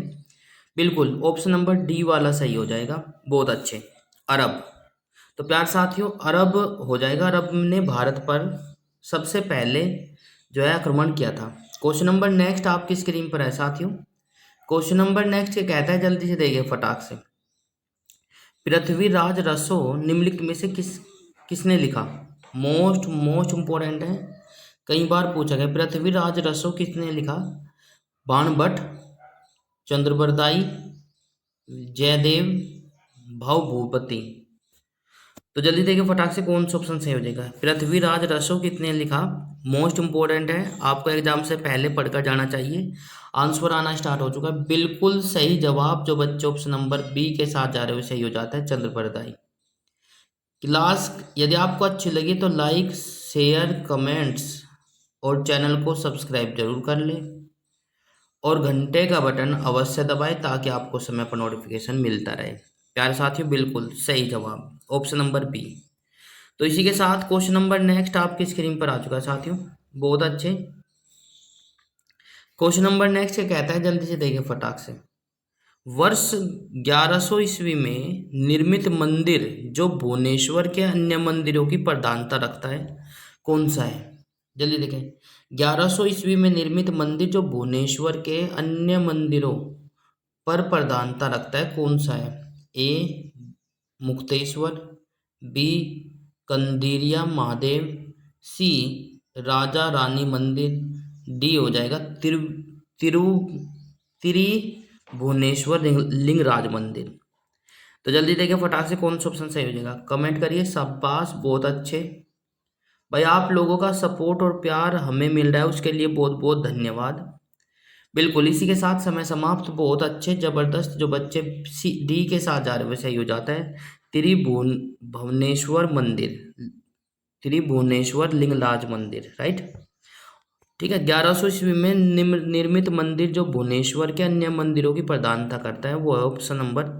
बिल्कुल ऑप्शन नंबर डी वाला सही हो जाएगा। बहुत अच्छे, अरब। तो प्यार साथियों, अरब हो जाएगा। अरब ने भारत पर सबसे पहले जो है आक्रमण किया था। क्वेश्चन नंबर नेक्स्ट आपकी स्क्रीन पर है साथियों। क्वेश्चन नंबर नेक्स्ट ये कहता है, जल्दी से देखिए फटाक से। पृथ्वीराज रसो निम्नलिखित में से किसने लिखा? मोस्ट इंपोर्टेंट है, कई बार पूछा गया। पृथ्वीराज रसो किसने लिखा? बाणभट्ट, चंद्रबरदाई, जयदेव, भवभूपति। तो जल्दी देखिए फटाक से, कौन सा ऑप्शन सही हो जाएगा? पृथ्वीराज रसो किसने लिखा? मोस्ट इंपोर्टेंट है, आपको एग्जाम से पहले पढ़कर जाना चाहिए। आंसर आना स्टार्ट हो चुका है। बिल्कुल सही जवाब जो बच्चे ऑप्शन नंबर बी के साथ जा रहे हो सही हो जाता है, चंद्रबरदाई। क्लास यदि आपको अच्छी लगी तो लाइक, शेयर, कमेंट्स और चैनल को सब्सक्राइब जरूर कर ले और घंटे का बटन अवश्य दबाएं ताकि आपको समय पर नोटिफिकेशन मिलता रहे। प्यारे साथियों, बिल्कुल सही जवाब ऑप्शन नंबर बी। तो इसी के साथ क्वेश्चन नंबर नेक्स्ट आपकी स्क्रीन पर आ चुका है साथियों। बहुत अच्छे। क्वेश्चन नंबर नेक्स्ट ये कहता है, जल्दी से देखिए फटाक से। वर्ष 1100 ईस्वी में निर्मित मंदिर जो भुवनेश्वर के अन्य मंदिरों की प्रधानता रखता है, कौन सा है? जल्दी देखें। 1100 ईस्वी में निर्मित मंदिर जो भुवनेश्वर के अन्य मंदिरों पर प्रधानता रखता है, कौन सा है? ए मुक्तेश्वर, बी कंदीरिया महादेव, सी राजा रानी मंदिर, डी हो जाएगा तिरु भुवनेश्वर लिंगराज मंदिर। तो जल्दी देखिए फटाक से, कौन सा ऑप्शन सही हो जाएगा? कमेंट करिए। शाबाश, बहुत अच्छे भाई, आप लोगों का सपोर्ट और प्यार हमें मिल रहा है, उसके लिए बहुत बहुत धन्यवाद। बिल्कुल इसी के साथ समय समाप्त। बहुत अच्छे, जबरदस्त। जो बच्चे सी डी के साथ जा रहे हैं सही हो जाता है, भुवनेश्वर मंदिर, त्रिभुवनेश्वर लिंगराज मंदिर, राइट। ठीक है, 1100 ईस्वी में निर्मित मंदिर जो भुवनेश्वर के अन्य मंदिरों की प्रधानता करता है, वो ऑप्शन नंबर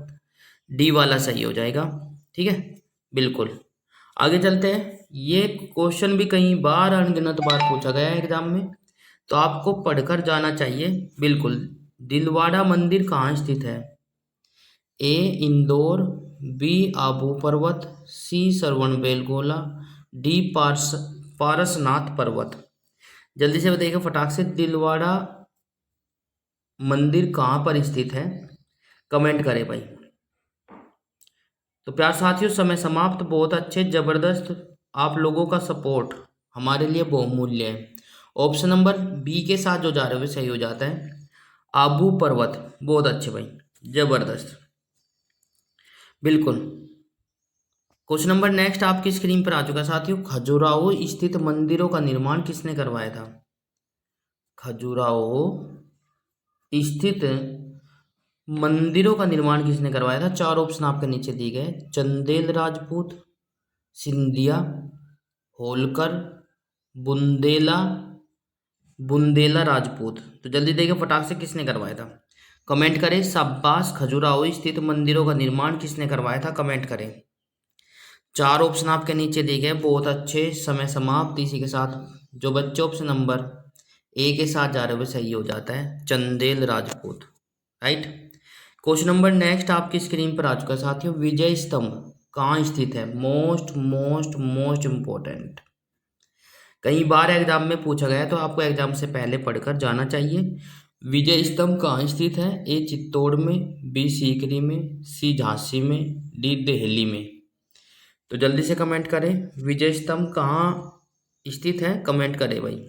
डी वाला सही हो जाएगा। ठीक है, बिल्कुल। आगे चलते हैं। ये क्वेश्चन भी कई बार अनगिनत बार पूछा गया है एग्जाम में, तो आपको पढ़कर जाना चाहिए। बिल्कुल, दिलवाड़ा मंदिर कहाँ स्थित है? ए इंदौर, बी आबू पर्वत, सी श्रवणबेलगोला, डी पारसनाथ पर्वत। जल्दी से बताइएगा फटाक से, दिलवाड़ा मंदिर कहाँ पर स्थित है? कमेंट करें भाई। तो प्यार साथियों, समय समाप्त। बहुत अच्छे, जबरदस्त। आप लोगों का सपोर्ट हमारे लिए बहुमूल्य है। ऑप्शन नंबर बी के साथ जो जा रहे हो सही हो जाता है, आबू पर्वत। बहुत अच्छे भाई, जबरदस्त, बिल्कुल। क्वेश्चन नंबर नेक्स्ट आपकी स्क्रीन पर आ चुका है साथियों। खजुराहो स्थित मंदिरों का निर्माण किसने करवाया था? खजुराहो स्थित मंदिरों का निर्माण किसने करवाया था? 4 ऑप्शन आपके नीचे दिए गए। चंदेल राजपूत, सिंधिया, होलकर, बुंदेला बुंदेला राजपूत। तो जल्दी देखिए फटाक से, किसने करवाया था? कमेंट करें। शाबाश, खजुराहो स्थित मंदिरों का निर्माण किसने करवाया था? कमेंट करें। 4 ऑप्शन आपके नीचे दिए गए। बहुत अच्छे, समय समाप्त। इसी के साथ जो बच्चे ऑप्शन नंबर ए के साथ जा रहे हुए सही हो जाता है, Chandel Rajput, right. Question number next आपकी स्क्रीन पर आ चुका है साथियों। विजय स्तंभ कहाँ स्थित है? मोस्ट मोस्ट मोस्ट इंपॉर्टेंट, कई बार एग्जाम में पूछा गया है, तो आपको एग्जाम से पहले पढ़कर जाना चाहिए। विजय स्तंभ कहाँ स्थित है? ए चित्तौड़ में, बी सीकरी में, सी झांसी में, डी दिल्ली में। तो जल्दी से कमेंट करें, विजय स्तंभ कहाँ स्थित है? कमेंट करें भाई।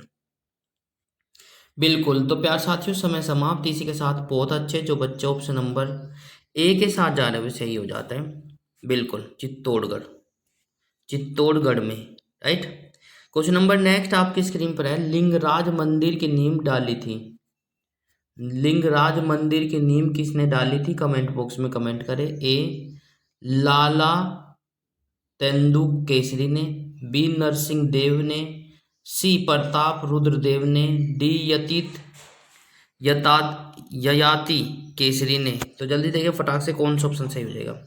बिल्कुल। तो प्यार साथियों, समय समाप्त। इसी के साथ बहुत अच्छे, जो बच्चे ऑप्शन नंबर ए के साथ जा रहे हैं सही हो जाता है। बिल्कुल चित्तौड़गढ़, चित्तौड़गढ़ में, राइट। क्वेश्चन नंबर नेक्स्ट आपकी स्क्रीन पर है, लिंगराज मंदिर की नींव डाली थी। लिंगराज मंदिर की नींव किसने डाली थी? कमेंट बॉक्स में कमेंट करें। ए लाला तेंदु केसरी ने, बी नरसिंह देव ने, सी प्रताप रुद्रदेव ने, डी यता ययाति केसरी ने। तो जल्दी देखिए फटाक से कौन सा ऑप्शन सही हो जाएगा।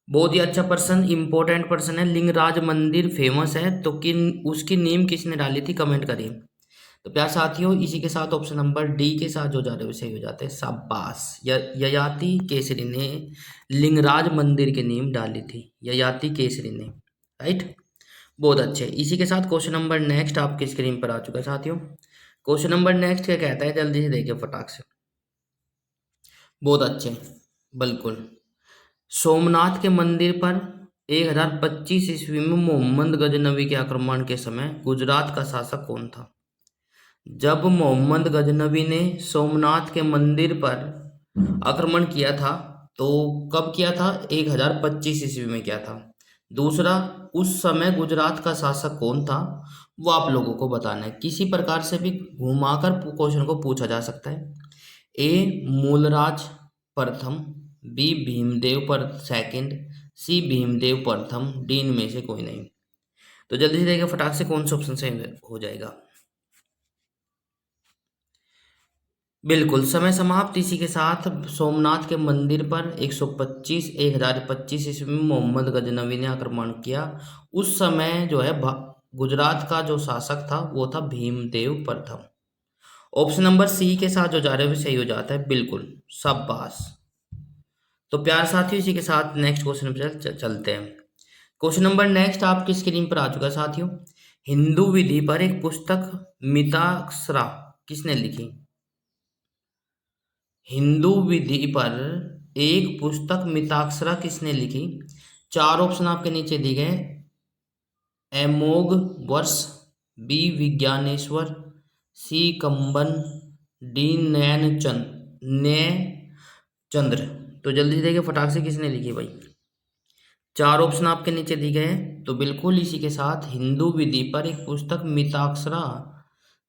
बहुत ही अच्छा पर्सन, इंपॉर्टेंट पर्सन है। लिंगराज मंदिर फेमस है, तो किन उसकी नींव किसने डाली थी? कमेंट करिए। तो प्यार साथियों, इसी के साथ ऑप्शन नंबर डी के साथ जो जा रहे हैं सही हो जाते हैं। शाबाश, ययाति केसरी ने लिंगराज मंदिर की नींव डाली थी, ययाति केसरी ने, राइट। बहुत अच्छे। इसी के साथ क्वेश्चन नंबर नेक्स्ट आपकी स्क्रीन पर आ चुका है साथियों। क्वेश्चन नंबर नेक्स्ट क्या कहता है, जल्दी से देखिए फटाक से। बहुत अच्छे, बिल्कुल। सोमनाथ के मंदिर पर 1025 ईस्वी में मोहम्मद गजनवी के आक्रमण के समय गुजरात का शासक कौन था? जब मोहम्मद गजनवी ने सोमनाथ के मंदिर पर आक्रमण किया था, तो कब किया था? 1025 ईस्वी में किया था। दूसरा, उस समय गुजरात का शासक कौन था, वो आप लोगों को बताना है। किसी प्रकार से भी घुमाकर क्वेश्चन को पूछा जा सकता है। ए मूलराज प्रथम, बी भीमदेव पर सेकंड, सी भीमदेव प्रथम, डी इनमें से कोई नहीं। तो जल्दी से देखिए फटाक से कौन सा ऑप्शन सही हो जाएगा। बिल्कुल समय समाप्त। इसी के साथ सोमनाथ के मंदिर पर 1025 ईस्वी में मोहम्मद गजनवी ने आक्रमण किया। उस समय जो है गुजरात का जो शासक था वो था भीमदेव प्रथम। ऑप्शन नंबर सी के साथ जो जा रहे हैं सही हो जाता है, बिल्कुल शाबाश। तो प्यार साथियों, इसी के साथ नेक्स्ट क्वेश्चन पर चलते हैं। क्वेश्चन नंबर नेक्स्ट आपकी स्क्रीन पर आ चुका है साथियों। हिंदू विधि पर एक पुस्तक मिताक्षरा किसने लिखी? हिंदू विधि पर एक पुस्तक मिताक्षरा किसने लिखी? चार ऑप्शन आपके नीचे दिए गए। अमोघ वर्ष, बी विज्ञानेश्वर, सी कंबन, डी नैन चंद्र। तो जल्दी से देखिए फटाक से किसने लिखी भाई। चार ऑप्शन आपके नीचे दिए गए हैं। तो बिल्कुल इसी के साथ हिंदू विधि पर एक पुस्तक मिताक्षरा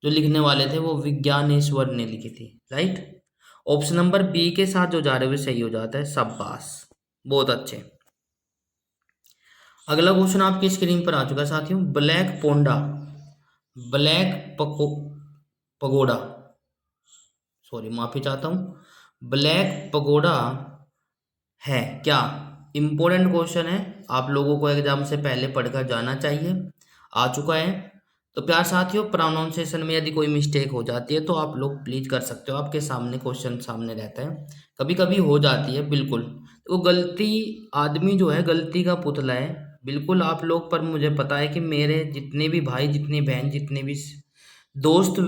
जो लिखने वाले थे वो विज्ञानेश्वर ने लिखी थी, राइट। ऑप्शन नंबर बी के साथ जो जा रहे हुए सही हो जाता है, शाबाश, बहुत अच्छे। अगला क्वेश्चन आपकी स्क्रीन पर आ चुका है साथियों। पगोडा, सॉरी माफी चाहता हूं, ब्लैक पगोडा है क्या? इंपॉर्टेंट क्वेश्चन है, आप लोगों को एग्जाम से पहले पढ़कर जाना चाहिए। आ चुका है। तो प्यार साथियों, प्रोनाउंसिएशन में यदि कोई मिस्टेक हो जाती है तो आप लोग प्लीज कर सकते हो, आपके सामने क्वेश्चन सामने रहता है, कभी कभी हो जाती है, बिल्कुल। तो गलती, आदमी जो है गलती का पुतला है, बिल्कुल। आप लोग पर मुझे पता है कि मेरे जितने भी भाई, जितनी बहन, जितने भी दोस्त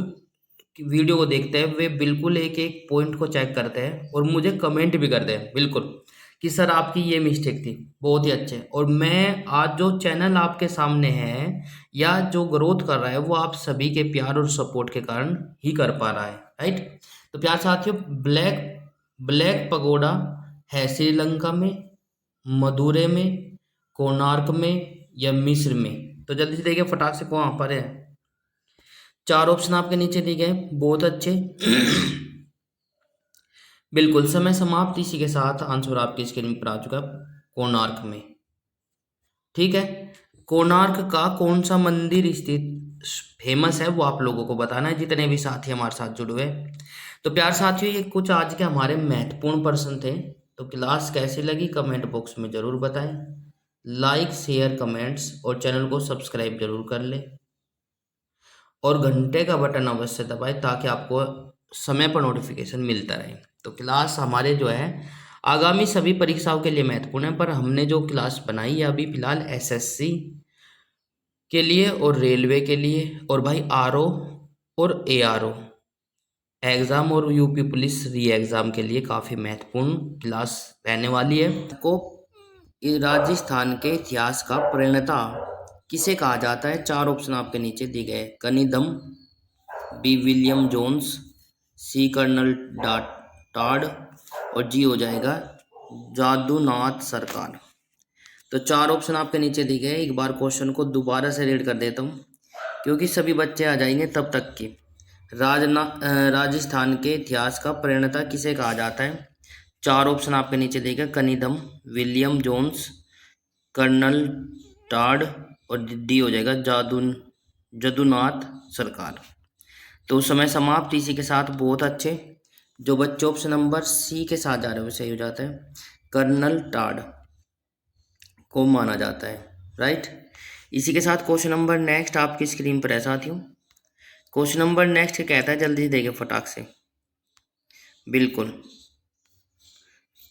वीडियो को देखते हैं वे बिल्कुल एक एक पॉइंट को चेक करते हैं और मुझे कमेंट भी करते हैं, बिल्कुल, कि सर आपकी ये मिस्टेक थी। बहुत ही अच्छे। और मैं आज जो चैनल आपके सामने है या जो ग्रोथ कर रहा है वो आप सभी के प्यार और सपोर्ट के कारण ही कर पा रहा है, राइट। तो प्यार साथियों, ब्लैक ब्लैक पगोडा है श्रीलंका में, मदुरै में, कोणार्क में या मिस्र में? तो जल्दी से देखिए फटाक से कहाँ पर है। चार ऑप्शन आपके नीचे दिए गए, बहुत अच्छे। बिल्कुल समय समाप्त। इसी के साथ आंसर आपकी स्क्रीन पर आ चुका है, कोणार्क में, ठीक है। कोणार्क का कौन सा मंदिर स्थित फेमस है वो आप लोगों को बताना है, जितने भी साथी हमारे साथ जुड़े हुए। तो प्यार साथियों, ये कुछ आज के हमारे महत्वपूर्ण प्रश्न थे। तो क्लास कैसी लगी कमेंट बॉक्स में जरूर बताएं। लाइक शेयर कमेंट्स और चैनल को सब्सक्राइब जरूर कर ले और घंटे का बटन अवश्य दबाएं ताकि आपको समय पर नोटिफिकेशन मिलता रहे। तो क्लास हमारे जो है आगामी सभी परीक्षाओं के लिए महत्वपूर्ण है, पर हमने जो क्लास बनाई है अभी फिलहाल एसएससी के लिए और रेलवे के लिए और भाई आरओ और एआरओ एग्ज़ाम और यूपी पुलिस री एग्ज़ाम के लिए काफ़ी महत्वपूर्ण क्लास रहने वाली है। को राजस्थान के इतिहास का प्रणेता किसे कहा जाता है? चार ऑप्शन आपके नीचे दिए गए। कनिदम, बी विलियम जोन्स, सी कर्नल टाड और जी हो जाएगा जादूनाथ सरकार। तो 4 ऑप्शन आपके नीचे दिए गए। एक बार क्वेश्चन को दोबारा से रीड कर देता हूँ क्योंकि सभी बच्चे आ जाएंगे तब तक की। राजस्थान के इतिहास का प्रणेता किसे कहा जाता है? 4 ऑप्शन आपके नीचे दिए गए। कनिदम, विलियम जोन्स, कर्नल टाड और डी हो जाएगा जदुनाथ सरकार। तो समय समाप्त। इसी के साथ बहुत अच्छे जो बच्चे ऑप्शन नंबर सी के साथ जा रहे हो सही हो जाता है। कर्नल टाड को माना जाता है, राइट। इसी के साथ क्वेश्चन नंबर नेक्स्ट आपकी स्क्रीन पर है साथियों। क्वेश्चन नंबर नेक्स्ट कहता है, जल्दी से देखिए फटाक से। बिल्कुल,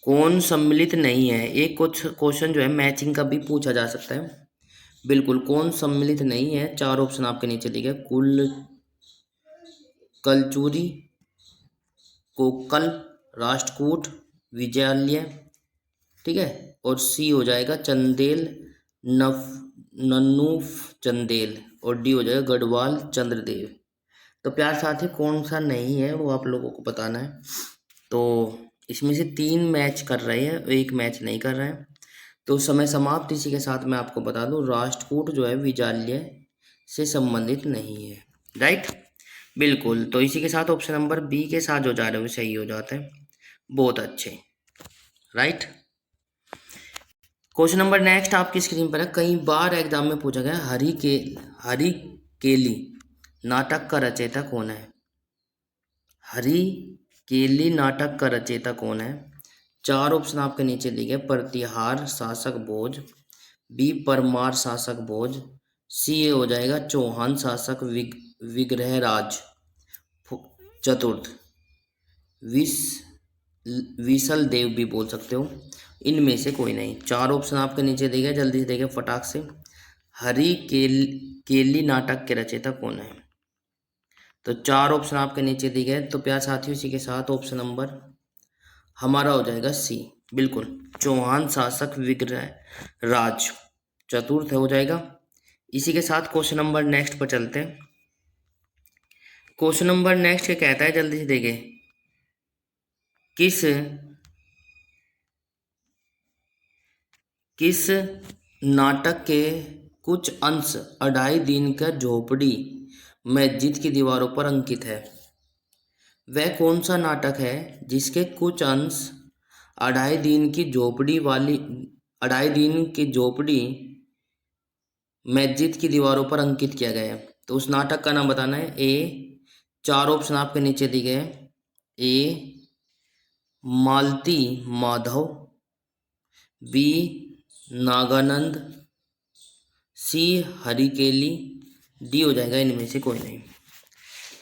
कौन सम्मिलित नहीं है? एक कुछ क्वेश्चन जो है मैचिंग का भी पूछा जा सकता है। बिल्कुल, कौन सम्मिलित नहीं है? 4 ऑप्शन आपके नीचे दिए गए। कलचुरी, कोक्कल, राष्ट्रकूट, विजयालय, ठीक है। और सी हो जाएगा चंदेल, नफ नन्नूफ चंदेल। और डी हो जाएगा गढ़वाल चंद्रदेव। तो प्यार साथी कौन सा नहीं है वो आप लोगों को बताना है। तो इसमें से 3 मैच कर रहे हैं, एक मैच नहीं कर रहे हैं। तो समय समाप्त। इसी के साथ मैं आपको बता दूं राष्ट्रकूट जो है विजाल्य से संबंधित नहीं है, राइट। बिल्कुल, तो इसी के साथ ऑप्शन नंबर बी के साथ जो जा रहे हो सही हो जाते हैं। बहुत अच्छे, राइट। क्वेश्चन नंबर नेक्स्ट आपकी स्क्रीन पर है। कई बार एग्जाम में पूछा गया हरी केली नाटक का रचयिता कौन है? हरी केली नाटक का रचयिता कौन है? 4 ऑप्शन आपके नीचे दिए गए। प्रतिहार शासक भोज, बी परमार शासक भोज, सी ए हो जाएगा चौहान शासक विग्रहराज चतुर्थ, विस विसल देव भी बोल सकते हो। इनमें से कोई नहीं। 4 ऑप्शन आपके नीचे दिए गए, जल्दी से देखिए फटाक से। केली नाटक के रचयिता कौन है? तो 4 ऑप्शन आपके नीचे दिए गए। तो प्यार साथियों इसी के साथ ऑप्शन नंबर हमारा हो जाएगा सी। बिल्कुल, चौहान शासक विग्रह राज चतुर्थ हो जाएगा। इसी के साथ क्वेश्चन नंबर नेक्स्ट पर चलते हैं। क्वेश्चन नंबर नेक्स्ट क्या कहता है, जल्दी से देखिए। किस नाटक के कुछ अंश 2.5 दिन का झोपड़ी मस्जिद की दीवारों पर अंकित है? वह कौन सा नाटक है जिसके कुछ अंश 2.5 दिन की झोपड़ी मस्जिद की दीवारों पर अंकित किया गया है? तो उस नाटक का नाम बताना है। 4 ऑप्शन आपके नीचे दिए गए। ए मालती माधव, बी नागानंद, सी हरिकेली, डी हो जाएगा इनमें से कोई नहीं।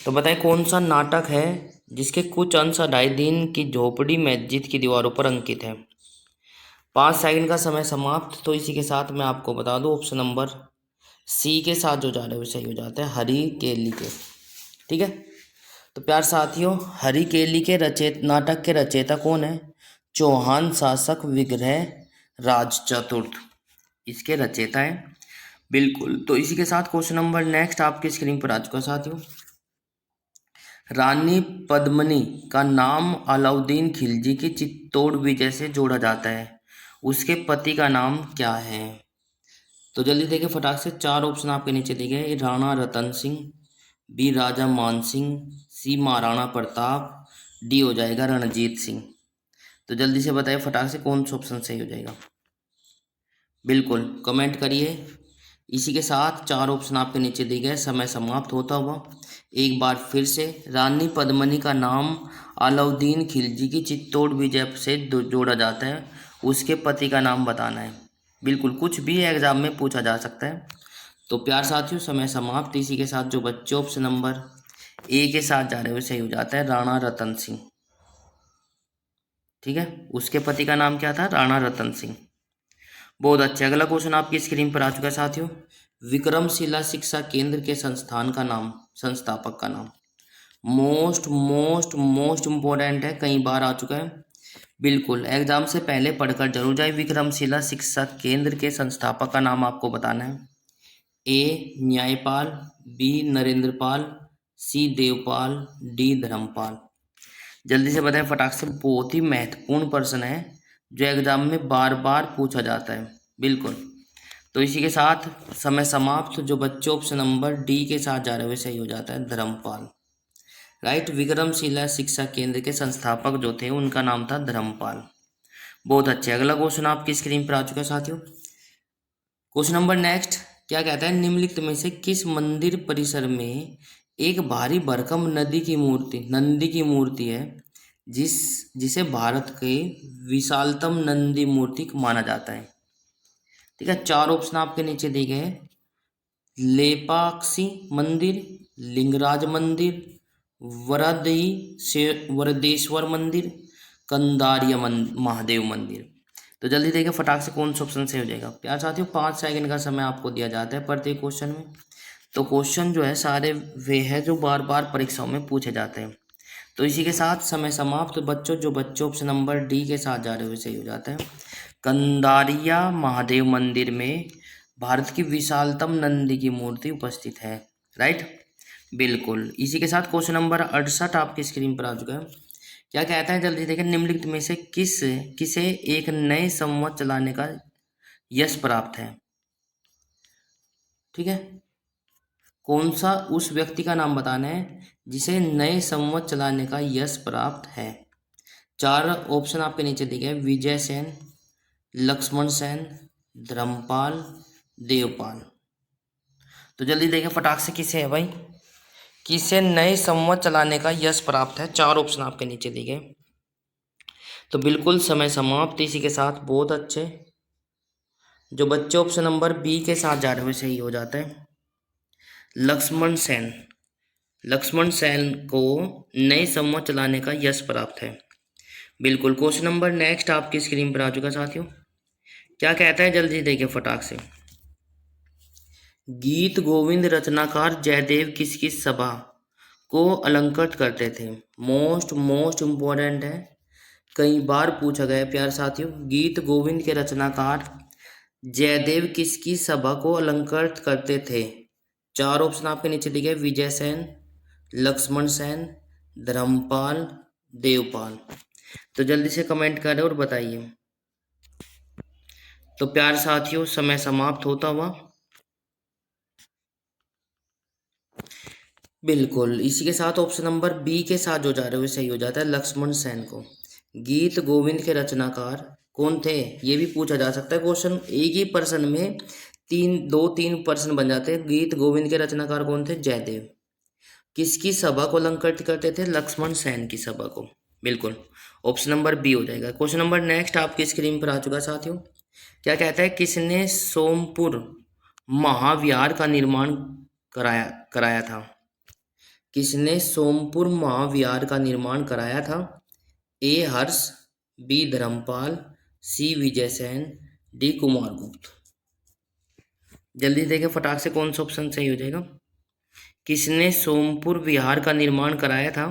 तो बताएं कौन सा नाटक है जिसके कुछ अंश 2.5 दिन की झोपड़ी मस्जिद की दीवारों पर अंकित है? 5 सेकंड का समय समाप्त। तो इसी के साथ मैं आपको बता दूं ऑप्शन नंबर सी के साथ जो जा रहे हैं वो सही हो जाता है, हरी केली के, ठीक है। तो प्यार साथियों, हरी केली के नाटक के रचयिता कौन है? चौहान शासक विग्रह राज चतुर्थ इसके रचयिता है। बिल्कुल, तो इसी के साथ क्वेश्चन नंबर नेक्स्ट आपकी स्क्रीन पर आ चुका साथियों। रानी पद्मिनी का नाम अलाउद्दीन खिलजी की चित्तौड़ विजय से जोड़ा जाता है, उसके पति का नाम क्या है? तो जल्दी देखिए फटाक से। 4 ऑप्शन आपके नीचे दिए गए। राणा रतन सिंह, बी राजा मान सिंह, सी महाराणा प्रताप, डी हो जाएगा रणजीत सिंह। तो जल्दी से बताइए फटाक से कौन सा ऑप्शन सही हो जाएगा। बिल्कुल, कमेंट करिए। इसी के साथ 4 ऑप्शन आपके नीचे दिए गए। समय समाप्त होता हुआ एक बार फिर से रानी पद्मिनी का नाम अलाउद्दीन खिलजी की चित्तौड़ विजय से जोड़ा जाता है, उसके पति का नाम बताना है। बिल्कुल, कुछ भी एग्जाम में पूछा जा सकता है। तो प्यार साथियों समय समाप्त। इसी के साथ जो बच्चे ऑप्शन नंबर ए के साथ जा रहे हो सही हो जाता है, राणा रतन सिंह, ठीक है। उसके पति का नाम क्या था? राणा रतन सिंह। बहुत अच्छे। अगला क्वेश्चन आपकी स्क्रीन पर आ चुका है साथियों। विक्रमशिला शिक्षा केंद्र के संस्थापक का नाम। मोस्ट मोस्ट मोस्ट इम्पोर्टेंट है, कई बार आ चुका है। बिल्कुल, एग्जाम से पहले पढ़कर जरूर जाए। विक्रमशिला शिक्षा केंद्र के संस्थापक का नाम आपको बताना है। ए न्यायपाल, बी नरेंद्रपाल, सी देवपाल, डी धर्मपाल। जल्दी से बताएं फटाक से। बहुत ही महत्वपूर्ण प्रश्न है जो एग्जाम में बार बार पूछा जाता है। बिल्कुल। तो इसी के साथ समय समाप्त। जो बच्चे ऑप्शन नंबर डी के साथ जा रहे हुए सही हो जाता है, धर्मपाल। राइट। विक्रमशिला शिक्षा केंद्र के संस्थापक जो थे उनका नाम था धर्मपाल। बहुत अच्छे। अगला क्वेश्चन आपकी स्क्रीन पर आ चुका है साथियों। क्वेश्चन नंबर नेक्स्ट क्या कहता है, निम्नलिखित में से किस मंदिर परिसर में एक भारी भरकम नंदी की मूर्ति है जिसे भारत के विशालतम नंदी मूर्ति माना जाता है। ठीक है, चार ऑप्शन आपके नीचे दिए गए हैं। लेपाक्षी मंदिर, लिंगराज मंदिर, वरदेश्वर मंदिर, कंदारिया महादेव मंदिर। तो जल्दी देखिए फटाक से कौन सा ऑप्शन सही हो जाएगा। प्यार साथियों 5 सेकंड का समय आपको दिया जाता है प्रत्येक क्वेश्चन में। तो क्वेश्चन जो है सारे वे है जो बार बार परीक्षाओं में पूछे जाते हैं। तो इसी के साथ समय समाप्त। बच्चों जो बच्चे ऑप्शन नंबर डी के साथ जा रहे हुए सही हो जाता है। कंदारिया महादेव मंदिर में भारत की विशालतम नंदी की मूर्ति उपस्थित है। राइट, बिल्कुल। इसी के साथ क्वेश्चन नंबर 68 आपकी स्क्रीन पर आ चुका है। क्या कहता है, जल्दी देखें। निम्नलिखित में से किसे एक नए संवत चलाने का यश प्राप्त है। ठीक है, कौन सा उस व्यक्ति का नाम बताना है जिसे नए संवत चलाने का यश प्राप्त है। चार ऑप्शन आपके नीचे दिए गए। विजय सेन, लक्ष्मण सेन, धर्मपाल, देवपाल। तो जल्दी देखें फटाक से किसे है भाई, किसे नए संवत चलाने का यश प्राप्त है। चार ऑप्शन आपके नीचे दिए गए। तो बिल्कुल समय समाप्त। इसी के साथ बहुत अच्छे। जो बच्चे ऑप्शन नंबर बी के साथ जा रहे हुए सही हो जाता है। लक्ष्मण सेन। लक्ष्मण सेन को नए संवत चलाने का यश प्राप्त है। बिल्कुल। क्वेश्चन नंबर नेक्स्ट आपकी स्क्रीन पर आ चुका साथियों। क्या कहता है, जल्दी देखिए फटाक से। गीत गोविंद रचनाकार जयदेव किसकी सभा को अलंकृत करते थे। मोस्ट इम्पोर्टेंट है, कई बार पूछा गया प्यार साथियों। गीत गोविंद के रचनाकार जयदेव किसकी सभा को अलंकृत करते थे। चार ऑप्शन आपके नीचे दिए गए। विजय सेन, लक्ष्मण सेन, धर्मपाल, देवपाल। तो जल्दी से कमेंट करें और बताइए। तो प्यार साथियों समय समाप्त होता हुआ। बिल्कुल। इसी के साथ ऑप्शन नंबर बी के साथ जो जा रहे हुए सही हो जाता है, लक्ष्मण सेन को। गीत गोविंद के रचनाकार कौन थे, ये भी पूछा जा सकता है क्वेश्चन। एक ही पर्सन में तीन पर्सन बन जाते हैं। गीत गोविंद के रचनाकार कौन थे, जयदेव। किसकी सभा को अलंकृत करते थे, लक्ष्मण सेन की सभा को। बिल्कुल, ऑप्शन नंबर बी हो जाएगा। क्वेश्चन नंबर नेक्स्ट आपकी स्क्रीन पर आ चुका साथियों। क्या कहता है, किसने सोमपुर महाविहार का निर्माण कराया था। किसने सोमपुर महाविहार का निर्माण कराया था। ए हर्ष, बी धर्मपाल, सी विजय सेन, डी कुमारगुप्त। जल्दी देखें फटाक से कौन सा ऑप्शन सही हो जाएगा। किसने सोमपुर विहार का निर्माण कराया था।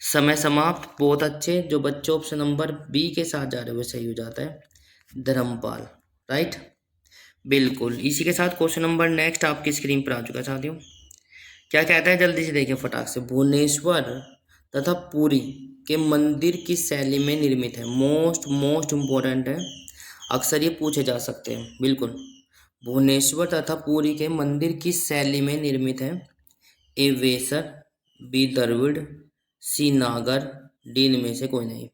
समय समाप्त। बहुत अच्छे। जो बच्चे ऑप्शन नंबर बी के साथ जा रहे हुए सही हो जाता है, धर्मपाल। राइट, बिल्कुल। इसी के साथ क्वेश्चन नंबर नेक्स्ट आपकी स्क्रीन पर आ चुका है साथियों। क्या कहता है, जल्दी से देखिए फटाक से। भुवनेश्वर तथा पुरी के मंदिर किस शैली में निर्मित है। मोस्ट इम्पोर्टेंट है, अक्सर ये पूछे जा सकते हैं। बिल्कुल। भुवनेश्वर तथा पुरी के मंदिर किस शैली में निर्मित है। ए वेसर, बी द्रविड़, सी नागर, डी इनमें से कोई नहीं।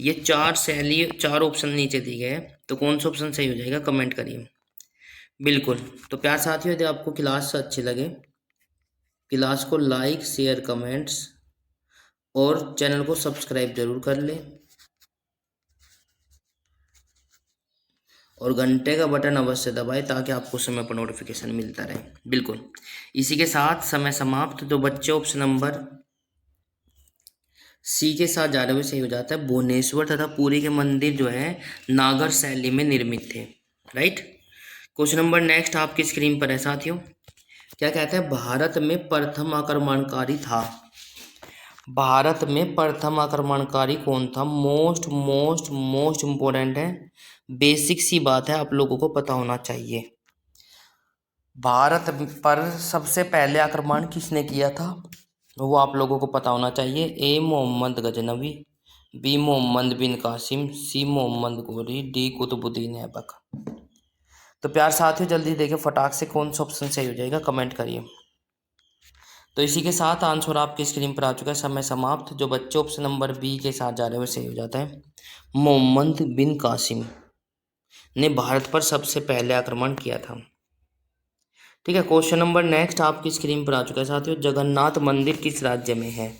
ये चार ऑप्शन नीचे दिए गए हैं। तो कौन सा ऑप्शन सही हो जाएगा, कमेंट करिए। बिल्कुल। तो प्यार साथियों यदि आपको क्लास अच्छी लगे, क्लास को लाइक शेयर कमेंट्स और चैनल को सब्सक्राइब जरूर कर लें और घंटे का बटन अवश्य दबाएं ताकि आपको समय पर नोटिफिकेशन मिलता रहे। बिल्कुल। इसी के साथ समय समाप्त। जो बच्चे ऑप्शन नंबर सी के साथ जा रहे हुए सही हो जाता है। भुवनेश्वर तथा पुरी के मंदिर जो है नागर शैली में निर्मित थे। राइट। क्वेश्चन नंबर नेक्स्ट आपकी स्क्रीन पर है साथियों। क्या कहता है, भारत में प्रथम आक्रमणकारी था। भारत में प्रथम आक्रमणकारी कौन था। मोस्ट इम्पोर्टेंट है, बेसिक सी बात है, आप लोगों को पता होना चाहिए। भारत पर सबसे पहले आक्रमण किसने किया था, वो आप लोगों को पता होना चाहिए। ए मोहम्मद गजनवी, बी मोहम्मद बिन कासिम, सी मोहम्मद गोरी, डी कुतुबुद्दीन ऐबक। तो प्यार साथियों जल्दी देखिए फटाक से कौन सा ऑप्शन सही हो जाएगा, कमेंट करिए। तो इसी के साथ आंसर आपकी स्क्रीन पर आ चुका है, समय समाप्त। जो बच्चे ऑप्शन नंबर बी के साथ जा रहे हैं वो सही हो जाता है। मोहम्मद बिन कासिम ने भारत पर सबसे पहले आक्रमण किया था। ठीक है, क्वेश्चन नंबर नेक्स्ट आपकी स्क्रीन पर आ चुका है साथियों। जगन्नाथ मंदिर किस राज्य में है?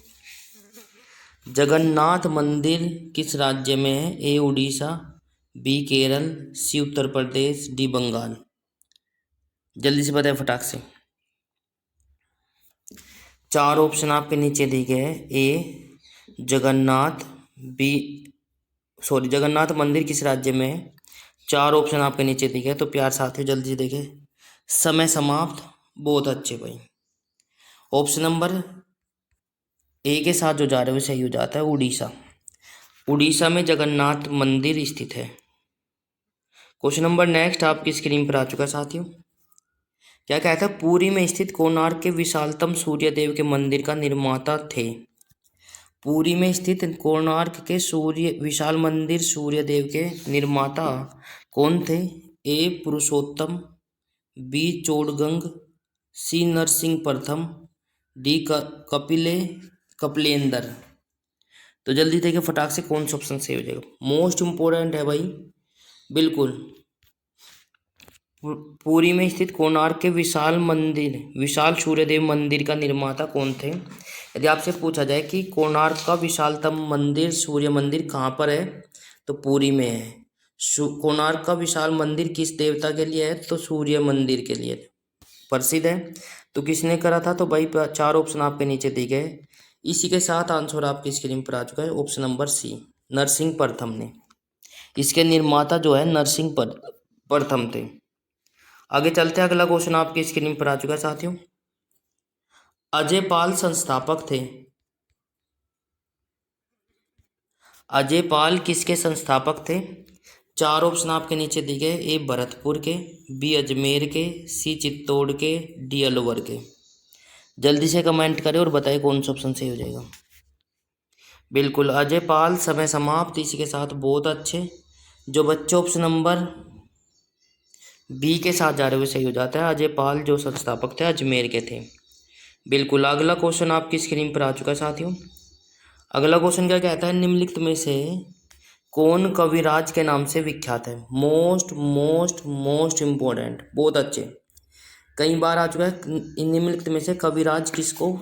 जगन्नाथ मंदिर किस राज्य में है? ए उड़ीसा, बी केरल, सी उत्तर प्रदेश, डी बंगाल। जल्दी से बताएं फटाक से। चार ऑप्शन आपके नीचे दिए गए हैं। ए जगन्नाथ, बी जगन्नाथ मंदिर किस राज्य में है? चार ऑप्शन आपके नीचे दिए गए। तो प्यार साथियों जल्दी से देखें, समय समाप्त। बहुत अच्छे भाई। ऑप्शन नंबर ए के साथ जो जा रहे हैं वो सही हो जाता है, उड़ीसा। उड़ीसा में जगन्नाथ मंदिर स्थित है। क्वेश्चन नंबर नेक्स्ट आपकी स्क्रीन पर आ चुका है साथियों। क्या कहता है? पुरी में स्थित कोणार्क के विशालतम सूर्य देव के मंदिर का निर्माता थे। पुरी में स्थित कोणार्क के विशाल मंदिर सूर्य देव के निर्माता कौन थे? ए पुरुषोत्तम, बी चोड़गंग, सी नरसिंह प्रथम, डी कपिलेंद्र। तो जल्दी देखिए फटाक से कौन सा ऑप्शन सही हो जाएगा। मोस्ट इंपोर्टेंट है भाई, बिल्कुल। पुरी में स्थित कोणार्क के विशाल सूर्यदेव मंदिर का निर्माता कौन थे? यदि आपसे पूछा जाए कि कोणार्क का विशालतम मंदिर सूर्य मंदिर कहाँ पर है, तो पुरी में है। कोणार्क का विशाल मंदिर किस देवता के लिए है? तो सूर्य मंदिर के लिए प्रसिद्ध है। तो किसने करा था? तो भाई चार ऑप्शन आपके नीचे दिए गए। इसी के साथ आंसर आपकी स्क्रीन पर आ चुका है, ऑप्शन नंबर सी, नरसिंह प्रथम ने। इसके निर्माता जो है नरसिंह प्रथम थे। आगे चलते हैं, अगला क्वेश्चन आपकी स्क्रीन पर आ चुका है साथियों। अजय पाल संस्थापक थे। अजय पाल किसके संस्थापक थे? चार ऑप्शन आपके नीचे दिए गए। ए भरतपुर के, बी अजमेर के, सी चित्तौड़ के, डी अलवर के। जल्दी से कमेंट करें और बताएं कौन सा ऑप्शन सही हो जाएगा। बिल्कुल अजय पाल, समय समाप्त। इसी के साथ बहुत अच्छे। जो बच्चे ऑप्शन नंबर बी के साथ जा रहे हुए सही हो जाता है। अजय पाल जो संस्थापक थे अजमेर के थे। बिल्कुल अगला क्वेश्चन आपकी स्क्रीन पर आ चुका है साथियों। अगला क्वेश्चन क्या कहता है? निम्नलिखित में से कौन कविराज के नाम से विख्यात है? मोस्ट मोस्ट मोस्ट इंपॉर्टेंट, बहुत अच्छे, कई बार आ चुका है। निम्नलिखित में से कविराज किसको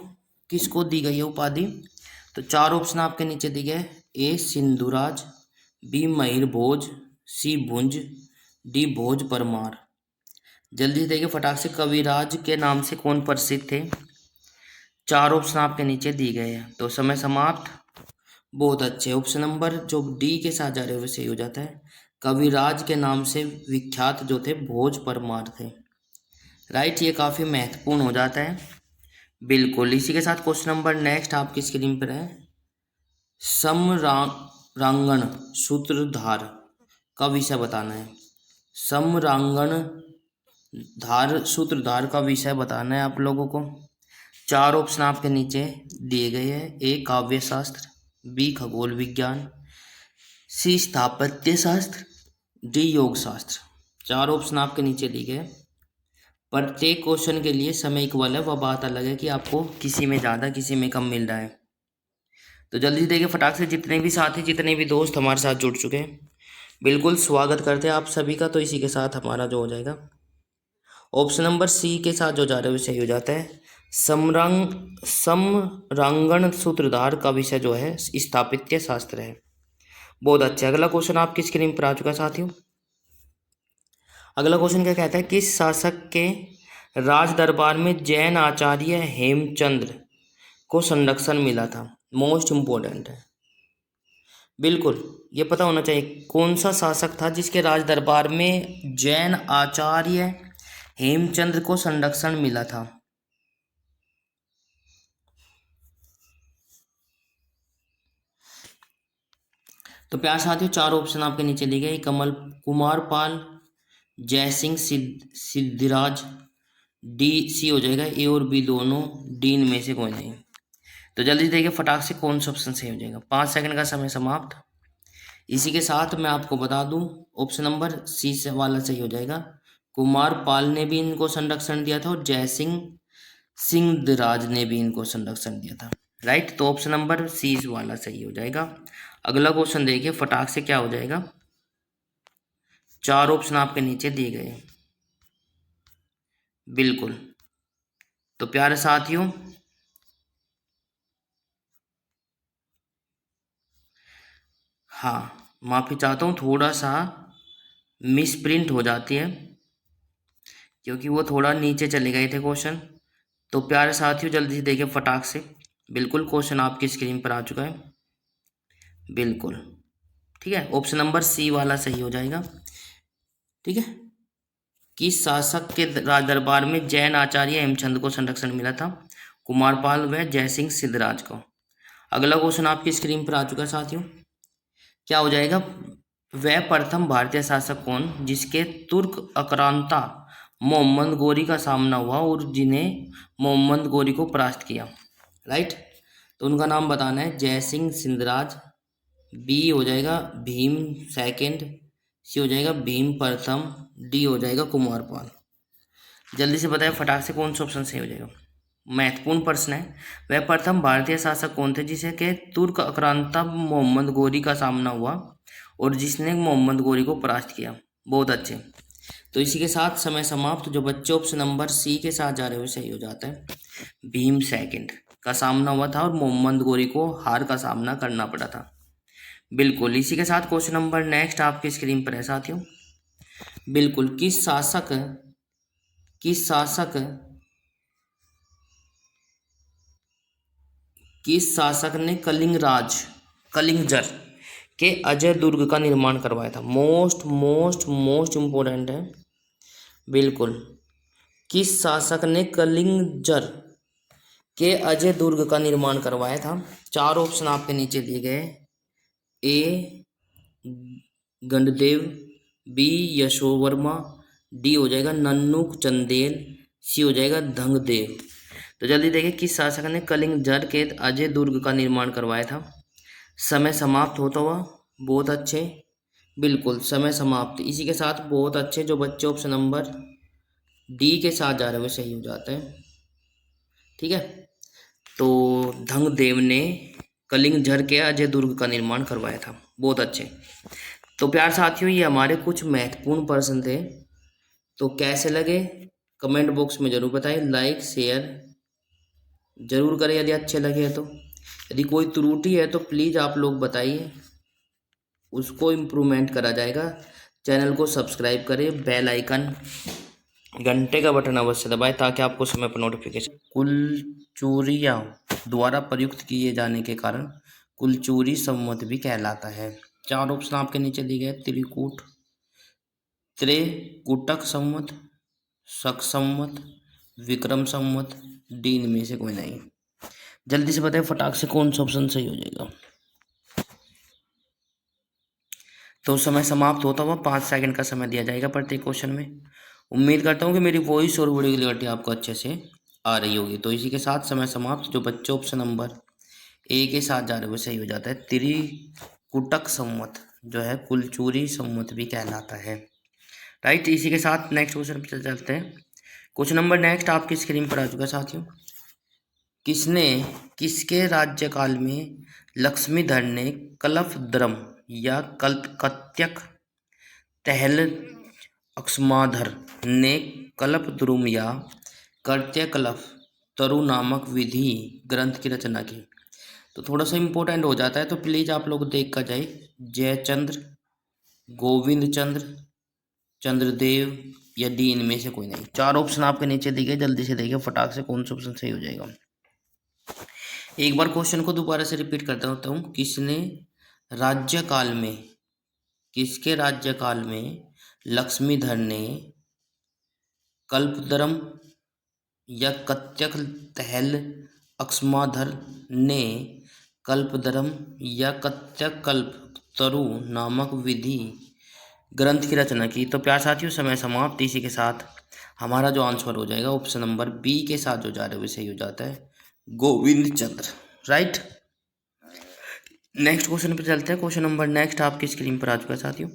किसको दी गई है उपाधि? तो चार ऑप्शन आपके नीचे दिए गए। ए सिंधुराज, बी महिर भोज, सी भुंज, डी भोज परमार। जल्दी से देखिए फटाक से, कविराज के नाम से कौन प्रसिद्ध थे? चार ऑप्शन आपके नीचे दिए गए हैं। तो समय समाप्त। बहुत अच्छे, ऑप्शन नंबर जो डी के साथ जा रहे हो सही हो जाता है। कविराज के नाम से विख्यात जो थे भोज परमार थे। राइट, ये काफ़ी महत्वपूर्ण हो जाता है। बिल्कुल इसी के साथ क्वेश्चन नंबर नेक्स्ट आपकी स्क्रीन पर है। समरांगण सूत्रधार का विषय बताना है। समरांगण सूत्रधार का विषय बताना है आप लोगों को। चार ऑप्शन आपके नीचे दिए गए हैं। ए काव्य शास्त्र, बी खगोल विज्ञान, सी स्थापत्य शास्त्र, डी योग शास्त्र। चार ऑप्शन आपके नीचे दिए गए। प्रत्येक क्वेश्चन के लिए समय इक्वल है, वह बात अलग है कि आपको किसी में ज़्यादा किसी में कम मिल रहा है। तो जल्दी देखिए फटाक से, जितने भी साथी जितने भी दोस्त हमारे साथ जुड़ चुके हैं, बिल्कुल स्वागत करते हैं आप सभी का। तो इसी के साथ हमारा जो हो जाएगा ऑप्शन नंबर सी के साथ जो जा रहे हैं वो सही हो जाता है। समरांगण सूत्रधार का विषय जो है स्थापत्य शास्त्र है। बहुत अच्छा, अगला क्वेश्चन आपकी स्क्रीन पर आ चुका है साथियों। अगला क्वेश्चन क्या कहता है? किस शासक के राज दरबार में जैन आचार्य हेमचंद्र को संरक्षण मिला था? मोस्ट इंपोर्टेंट है, बिल्कुल ये पता होना चाहिए। कौन सा शासक था जिसके राज दरबार में जैन आचार्य हेमचंद्र को संरक्षण मिला था? तो प्यार साथियों चार ऑप्शन आपके नीचे दिए गए। कमल कुमार पाल, जयसिंह सिद्धिराज, डी सी हो जाएगा। ए और बी दोनों, डी में से कोई नहीं। तो जल्दी देखिए फटाक से कौन सा ऑप्शन सही हो जाएगा। 5 सेकंड का समय समाप्त। इसी के साथ मैं आपको बता दूं ऑप्शन नंबर सी से वाला सही हो जाएगा। कुमार पाल ने भी इनको संरक्षण दिया था और जयसिंह सिंहराज ने भी इनको संरक्षण दिया था। राइट, तो ऑप्शन नंबर सी वाला सही हो जाएगा। अगला क्वेश्चन देखिए, फटाक से क्या हो जाएगा। चार ऑप्शन आपके नीचे दिए गए हैं। बिल्कुल, तो प्यारे साथियों, हाँ माफी चाहता हूँ, थोड़ा सा मिस प्रिंट हो जाती है क्योंकि वो थोड़ा नीचे चले गए थे क्वेश्चन। तो प्यारे साथियों जल्दी से देखिए फटाक से। बिल्कुल, क्वेश्चन आपकी स्क्रीन पर आ चुका है। बिल्कुल ठीक है, ऑप्शन नंबर सी वाला सही हो जाएगा। ठीक है, किस शासक के राज दरबार में जैन आचार्य हेमचंद को संरक्षण मिला था? कुमारपाल व जयसिंह सिद्धराज को। अगला क्वेश्चन आपकी स्क्रीन पर आ चुका है साथियों। क्या हो जाएगा? वह प्रथम भारतीय शासक कौन जिसके तुर्क आक्रांता मोहम्मद गोरी का सामना हुआ और जिन्हें मोहम्मद गोरी को परास्त किया? राइट, तो उनका नाम बताना है। जयसिंह सिंधराज, बी हो जाएगा भीम सेकंड, सी हो जाएगा भीम प्रथम, डी हो जाएगा कुमारपाल। जल्दी से बताएं फटाक से कौन सा ऑप्शन सही हो जाएगा। महत्वपूर्ण प्रश्न है। वह प्रथम भारतीय शासक कौन थे जिसे के तुर्क आक्रांता मोहम्मद गोरी का सामना हुआ और जिसने मोहम्मद गोरी को परास्त किया? बहुत अच्छे। तो इसी के साथ समय समाप्त। जो बच्चे ऑप्शन नंबर सी के साथ जा रहे हो सही हो जाता है। भीम सेकंड का सामना हुआ था और मोहम्मद गोरी को हार का सामना करना पड़ा था। बिल्कुल, इसी के साथ क्वेश्चन नंबर नेक्स्ट आपकी स्क्रीन पर है साथियों। बिल्कुल, किस शासक ने कलिंगजर के अजय दुर्ग का निर्माण करवाया था? मोस्ट मोस्ट मोस्ट इंपोर्टेंट है। बिल्कुल, किस शासक ने कलिंगजर के अजय दुर्ग का निर्माण करवाया था? चार ऑप्शन आपके नीचे दिए गए। ए गंडदेव, बी यशोवर्मा, डी हो जाएगा नन्नूक चंदेल, सी हो जाएगा धंगदेव। तो जल्दी देखिए, किस शासक ने कलिंगजर के अजय दुर्ग का निर्माण करवाया था? समय समाप्त होता हुआ। बहुत अच्छे, बिल्कुल समय समाप्त। इसी के साथ बहुत अच्छे जो बच्चे ऑप्शन नंबर डी के साथ जा रहे हैं सही हो जाते हैं। ठीक है, तो धंगदेव ने कलिंगजर के अजय दुर्ग का निर्माण करवाया था। बहुत अच्छे। तो प्यार साथियों, ये हमारे कुछ महत्वपूर्ण प्रश्न थे। तो कैसे लगे कमेंट बॉक्स में जरूर बताएं। लाइक शेयर जरूर करें यदि अच्छे लगे तो। यदि कोई त्रुटि है तो प्लीज़ आप लोग बताइए, उसको इम्प्रूवमेंट करा जाएगा। चैनल को सब्सक्राइब करें, बेल आइकन घंटे का बटन अवश्य दबाएं ताकि आपको समय पर नोटिफिकेशन। कुलचूरिया द्वारा प्रयुक्त किए जाने के कारण कुलचूरी संवत भी कहलाता है। चार ऑप्शन आपके नीचे दिए गए। त्रिकूटक संवत, शक संवत, विक्रम संवत, डी इनमें से कोई नहीं। जल्दी से बताएं फटाक से कौन सा ऑप्शन सही हो जाएगा। तो समय समाप्त होता हुआ 5 सेकंड का समय दिया जाएगा प्रत्येक क्वेश्चन में। उम्मीद करता हूँ कि मेरी वॉइस और वीडियो क्लियरिटी आपको अच्छे से आ रही होगी। तो इसी के साथ समय समाप्त। जो बच्चे ऑप्शन नंबर ए के साथ जा रहे हो सही हो जाता है। त्रिकुटक संवत जो है कुलचूरी संवत भी कहलाता है। राइट, इसी के साथ नेक्स्ट क्वेश्चन पर चलते हैं। क्वेश्चन नंबर नेक्स्ट आपकी स्क्रीन पर आ चुका है साथियों। किसके राज्यकाल में लक्ष्मीधर ने कलफद्रम या कत्यक, तहल अक्ष्माधर ने कल्पद्रुम या कर्त्यकल्प तरु नामक विधि ग्रंथ की रचना की? तो थोड़ा सा इम्पोर्टेंट हो जाता है, तो प्लीज़ आप लोग देख कर जाइए। जयचंद्र, गोविंद चंद्र, चंद्रदेव या डी इनमें से कोई नहीं। चार ऑप्शन आपके नीचे दिए गए, जल्दी से देखिए फटाक से कौन सा ऑप्शन सही हो जाएगा। एक बार क्वेश्चन को दोबारा से रिपीट करता हूँ। किसके राज्यकाल में लक्ष्मीधर ने कल्पद्रम या कत्यक, तहल अक्ष्माधर ने कल्पद्रम या कत्यकल्प तरु नामक विधि ग्रंथ की रचना की? तो प्यार साथियों समय समाप्त। इसी के साथ हमारा जो आंसर हो जाएगा ऑप्शन नंबर बी के साथ जो जा रहे हो सही हो जाता है, गोविंद चंद्र। राइट, नेक्स्ट क्वेश्चन पे चलते हैं। क्वेश्चन नंबर नेक्स्ट आपकी स्क्रीन पर आ चुका है साथियों।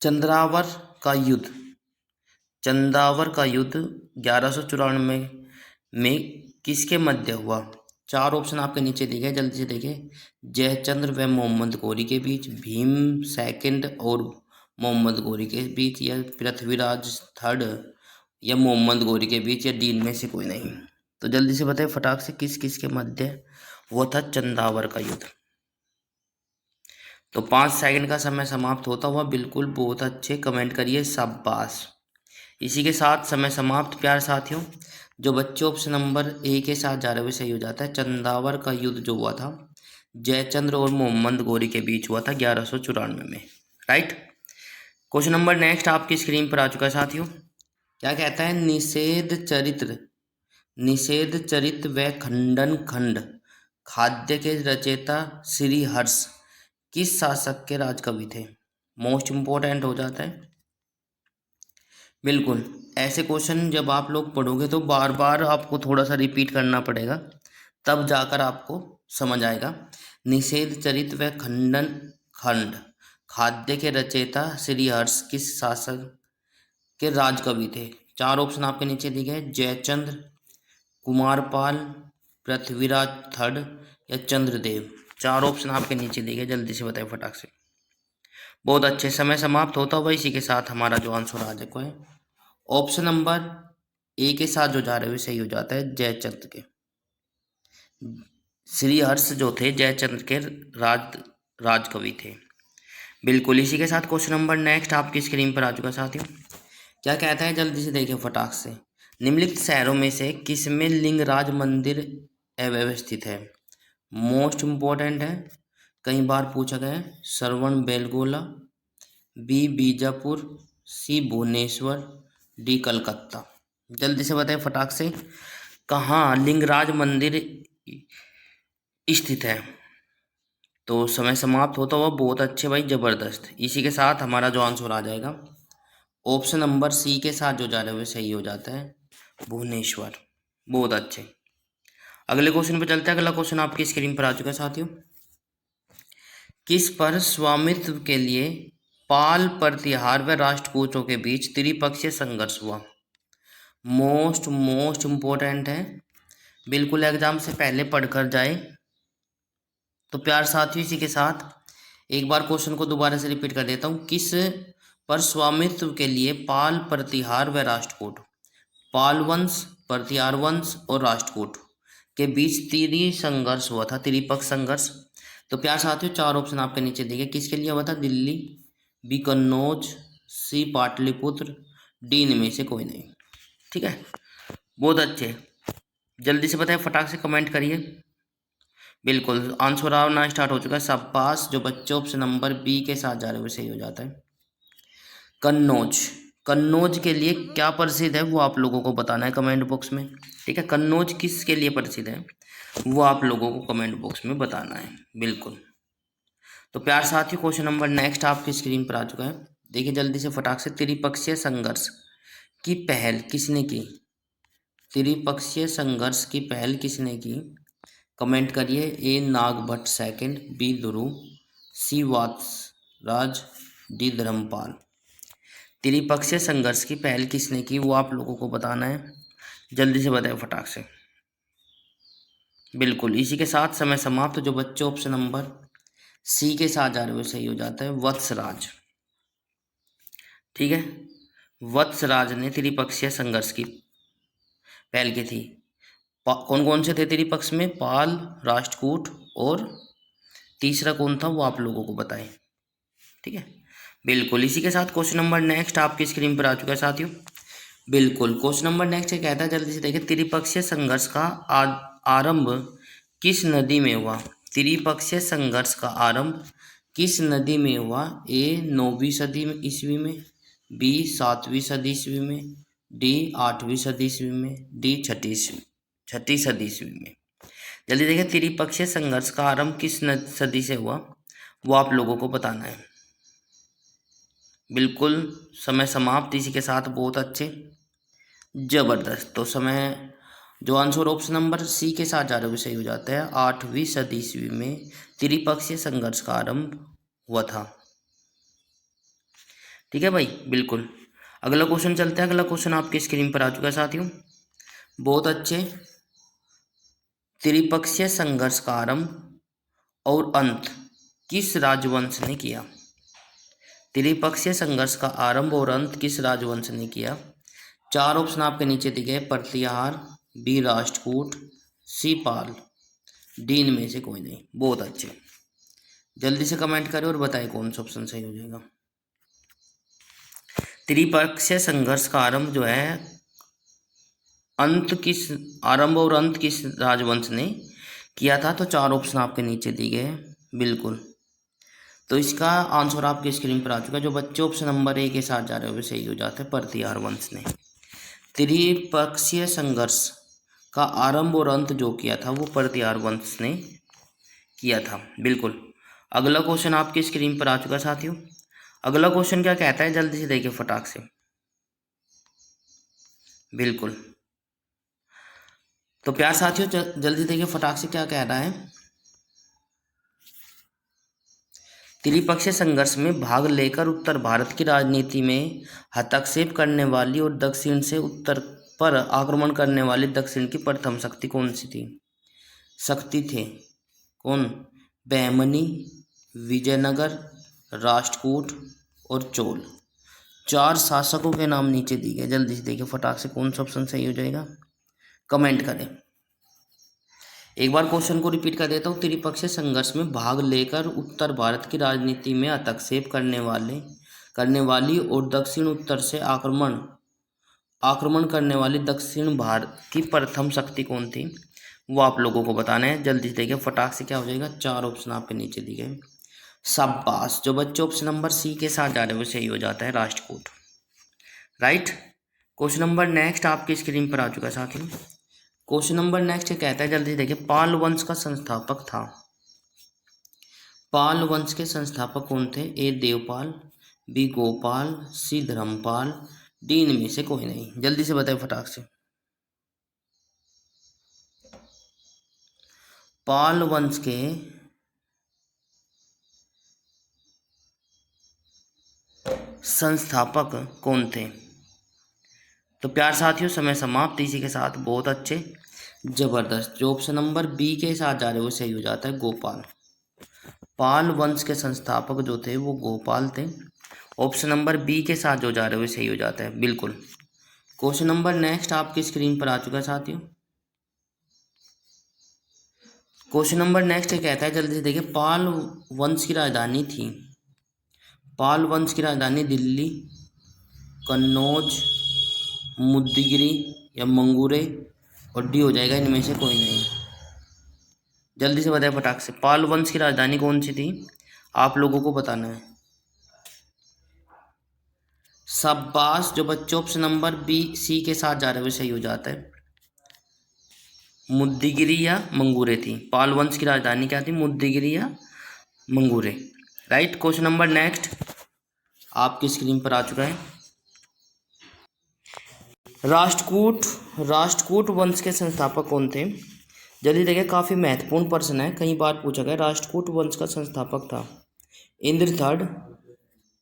चंद्रावर का युद्ध, चंदावर का युद्ध 1194 में किसके मध्य हुआ? चार ऑप्शन आपके नीचे दिए गए, जल्दी से देखिए। जयचंद्र व मोहम्मद गौरी के बीच, भीम सेकंड और मोहम्मद गौरी के बीच, या पृथ्वीराज थर्ड या मोहम्मद गौरी के बीच, या डी में से कोई नहीं। तो जल्दी से बताइए फटाक से, किस किस के मध्य वो था चंदावर का युद्ध। तो 5 सेकंड का समय समाप्त होता हुआ, बिल्कुल बहुत अच्छे, कमेंट करिए शाबाश। इसी के साथ समय समाप्त प्यार साथियों। जो बच्चे ऑप्शन नंबर ए के साथ जा रहे हुए सही हो जाता है। चंदावर का युद्ध जो हुआ था जयचंद्र और मोहम्मद गौरी के बीच हुआ था 1194 में, राइट। क्वेश्चन नंबर नेक्स्ट आपकी स्क्रीन पर आ चुका है साथियों। क्या कहता है? निषेध चरित्र व खंडन खंड खाद्य के रचयिता श्री हर्ष किस शासक के राजकवि थे? मोस्ट इंपॉर्टेंट हो जाता है। बिल्कुल, ऐसे क्वेश्चन जब आप लोग पढ़ोगे तो बार बार आपको थोड़ा सा रिपीट करना पड़ेगा, तब जाकर आपको समझ आएगा। निषेध चरित्र व खंडन खंड खाद्य के रचयिता श्री हर्ष किस शासक के राजकवि थे? चार ऑप्शन आपके नीचे दिए गए। जयचंद्र, कुमारपाल, पृथ्वीराज थर्ड या चंद्रदेव। चार ऑप्शन आपके नीचे दिए गए, जल्दी से बताएं फटाक से। बहुत अच्छे, समय समाप्त होता हुआ इसी के साथ हमारा जो आंसर आ जाए है ऑप्शन नंबर ए के साथ जो जा रहे हुए सही हो जाता है। जयचंद्र के, श्री हर्ष जो थे जयचंद्र के राजकवि थे। बिल्कुल, इसी के साथ क्वेश्चन नंबर नेक्स्ट आपकी स्क्रीन पर आ चुका साथियों। क्या कहता है? जल्दी से देखिए फटाक से। निम्नलिखित शहरों में से किसमें लिंगराज मंदिर अव्यवस्थित है? मोस्ट इंपॉर्टेंट है, कई बार पूछा गया है। श्रवण बेलगोला, बी बीजापुर, सी भुवनेश्वर, डी कलकत्ता। जल्दी से बताएं फटाक से, कहाँ लिंगराज मंदिर स्थित है? तो समय समाप्त होता हुआ बहुत अच्छे भाई, जबरदस्त। इसी के साथ हमारा जो आंसर आ जाएगा ऑप्शन नंबर सी के साथ जो जा रहे हुए सही हो जाता है, भुवनेश्वर। बहुत अच्छे। अगले क्वेश्चन पे चलते हैं। अगला क्वेश्चन आपकी स्क्रीन पर आ चुका है साथियों। किस पर स्वामित्व के लिए पाल प्रतिहार व राष्ट्रकूटों के बीच त्रिपक्षीय संघर्ष हुआ? मोस्ट इंपॉर्टेंट है, बिल्कुल एग्जाम से पहले पढ़कर जाए। तो प्यार साथियों, इसी के साथ एक बार क्वेश्चन को दोबारा से रिपीट कर देता हूँ। किस पर स्वामित्व के लिए पाल प्रतिहार व राष्ट्रकूट, पाल वंश, प्रतिहार वंश और राष्ट्रकूट के बीच संघर्ष हुआ था, त्रिपक्ष संघर्ष। तो प्यार साथियों, चार ऑप्शन आपके नीचे दिए, किसके लिए हुआ था? दिल्ली, बी कन्नौज, सी पाटलिपुत्र, डी इनमें से कोई नहीं। ठीक है, बहुत अच्छे, जल्दी से बताएं फटाक से, कमेंट करिए। बिल्कुल, आंसर आना स्टार्ट हो चुका है, शाबाश। जो बच्चे ऑप्शन नंबर बी के साथ जा रहे हो सही हो जाता है। कन्नौज, कन्नौज के लिए क्या प्रसिद्ध है वो आप लोगों को बताना है कमेंट बॉक्स में। ठीक है, कन्नौज किसके लिए प्रसिद्ध है वो आप लोगों को कमेंट बॉक्स में बताना है। बिल्कुल, तो प्यार साथियों, क्वेश्चन नंबर नेक्स्ट आपकी स्क्रीन पर आ चुका है। देखिए जल्दी से फटाक से, त्रिपक्षीय संघर्ष की पहल किसने की? त्रिपक्षीय संघर्ष की पहल किसने की? कमेंट करिए। ए नागभट्ट सेकंड, बी ध्रुव, सी वात्सराज, डी धर्मपाल। त्रिपक्षीय संघर्ष की पहल किसने की वो आप लोगों को बताना है, जल्दी से बताएं फटाक से। बिल्कुल, इसी के साथ समय समाप्त। जो बच्चे ऑप्शन नंबर सी के साथ जा रहे हो सही हो जाता है, वत्सराज। ठीक है, वत्सराज ने त्रिपक्षीय संघर्ष की पहल की थी। कौन कौन से थे त्रिपक्ष में? पाल, राष्ट्रकूट और तीसरा कौन था वो आप लोगों को बताएं। ठीक है, बिल्कुल, इसी के साथ क्वेश्चन नंबर नेक्स्ट आपकी स्क्रीन पर आ चुका है साथियों। बिल्कुल, क्वेश्चन नंबर नेक्स्ट कहता है, जल्दी से देखिए, त्रिपक्षीय संघर्ष का आरंभ किस नदी में हुआ? त्रिपक्षीय संघर्ष का आरंभ किस नदी में हुआ? ए 9वीं सदी ईस्वी में, बी 7वीं सदी ईस्वी में, डी 8वीं सदी ईस्वी में, डी छठी सदी ईस्वी में। जल्दी देखिए, त्रिपक्षीय संघर्ष का आरंभ किस सदी से हुआ वो आप लोगों को बताना है। बिल्कुल, समय समाप्त। इसी के साथ बहुत अच्छे, जबरदस्त। तो समय जो आंसर ऑप्शन नंबर सी के साथ जा रहे हुए सही हो जाता है, 8वीं सदी ईस्वी में त्रिपक्षीय संघर्ष का आरंभ हुआ था। ठीक है भाई, बिल्कुल। अगला क्वेश्चन चलते हैं। अगला क्वेश्चन आपकी स्क्रीन पर आ चुका है साथियों। बहुत अच्छे। त्रिपक्षीय संघर्ष का आरंभ और अंत किस राजवंश ने किया? त्रिपक्षीय संघर्ष का आरंभ और अंत किस राजवंश ने किया? चार ऑप्शन आपके नीचे दिए गए। प्रतिहार, बी राष्ट्रकूट, सी पाल, डी इनमें से कोई नहीं। बहुत अच्छे। जल्दी से कमेंट करें और बताएं कौन सा ऑप्शन सही हो जाएगा। त्रिपक्षीय संघर्ष का आरंभ जो है, आरंभ और अंत किस राजवंश ने किया था? तो चार ऑप्शन आपके नीचे दिए गए हैं, बिल्कुल। तो इसका आंसर आपकी स्क्रीन पर आ चुका है। जो बच्चे ऑप्शन नंबर ए के साथ जा रहे हो वे सही हो जाते हैं, प्रतिहार वंश ने। त्रिपक्षीय संघर्ष का आरंभ और अंत जो किया था वो प्रतिहार वंश ने किया था, बिल्कुल। अगला क्वेश्चन आपकी स्क्रीन पर आ चुका है साथियों। अगला क्वेश्चन क्या कहता है, जल्दी से देखिए फटाक से, बिल्कुल। तो प्यार साथियों जल्दी देखिए फटाक से क्या कह रहा है। त्रिपक्षीय संघर्ष में भाग लेकर उत्तर भारत की राजनीति में हस्तक्षेप करने वाली और दक्षिण से उत्तर पर आक्रमण करने वाली दक्षिण की प्रथम शक्ति कौन सी थी? शक्ति थे कौन? बहमनी, विजयनगर, राष्ट्रकूट और चोल। चार शासकों के नाम नीचे दिए गए। जल्दी से देखिए फटाक से कौन सा ऑप्शन सही हो जाएगा, कमेंट करें। एक बार क्वेश्चन को रिपीट कर देता हूँ। त्रिपक्षीय संघर्ष में भाग लेकर उत्तर भारत की राजनीति में हस्तक्षेप करने वाली और दक्षिण उत्तर से आक्रमण करने वाली दक्षिण भारत की प्रथम शक्ति कौन थी, वो आप लोगों को बताना है। जल्दी से देखिए फटाक से क्या हो जाएगा। चार ऑप्शन आपके नीचे दिए गए। शाबाश। जो बच्चे ऑप्शन नंबर सी के साथ जा रहे हैं वो सही हो जाता है, Rashtrakuta. Right. Question number next आपकी स्क्रीन पर आ चुका है साथियों। क्वेश्चन नंबर नेक्स्ट कहता है, जल्दी देखिए, पाल वंश का संस्थापक था। पाल वंश के संस्थापक कौन थे? ए देवपाल, बी गोपाल, सी धर्मपाल, डी इनमें से कोई नहीं। जल्दी से बताएं फटाक से। पाल वंश के संस्थापक कौन थे? तो प्यार साथियों समय समाप्त इसी के साथ। बहुत अच्छे, जबरदस्त। जो ऑप्शन नंबर बी के साथ जा रहे हैं वो सही हो जाता है, गोपाल। पाल वंश के संस्थापक जो थे वो गोपाल थे। ऑप्शन नंबर बी के साथ जो जा रहे हैं वो सही हो जाता है, बिल्कुल। क्वेश्चन नंबर नेक्स्ट आपकी स्क्रीन पर आ चुका है साथियों। क्वेश्चन नंबर नेक्स्ट कहता है, जल्दी से देखिए, पाल वंश की राजधानी थी। पाल वंश की राजधानी दिल्ली, कन्नौज, मुद्दिगिरी या मंगूरे, और डी हो जाएगा इनमें से कोई नहीं। जल्दी से बताएं फटाक से। पाल वंश की राजधानी कौन सी थी, आप लोगों को बताना है। शाबाश। जो बच्चे ऑप्शन नंबर बी सी के साथ जा रहे हैं वो सही हो जाता है, मुद्दिगिरी या मंगूरे थी। पाल वंश की राजधानी क्या थी? मुद्दिगिरी या मंगूरे। राइट। क्वेश्चन नंबर नेक्स्ट आपकी स्क्रीन पर आ चुका है। राष्ट्रकूट वंश के संस्थापक कौन थे? जल्दी देखिए, काफ़ी महत्वपूर्ण प्रश्न है, कई बार पूछा गया। राष्ट्रकूट वंश का संस्थापक था इंद्र थर्ड,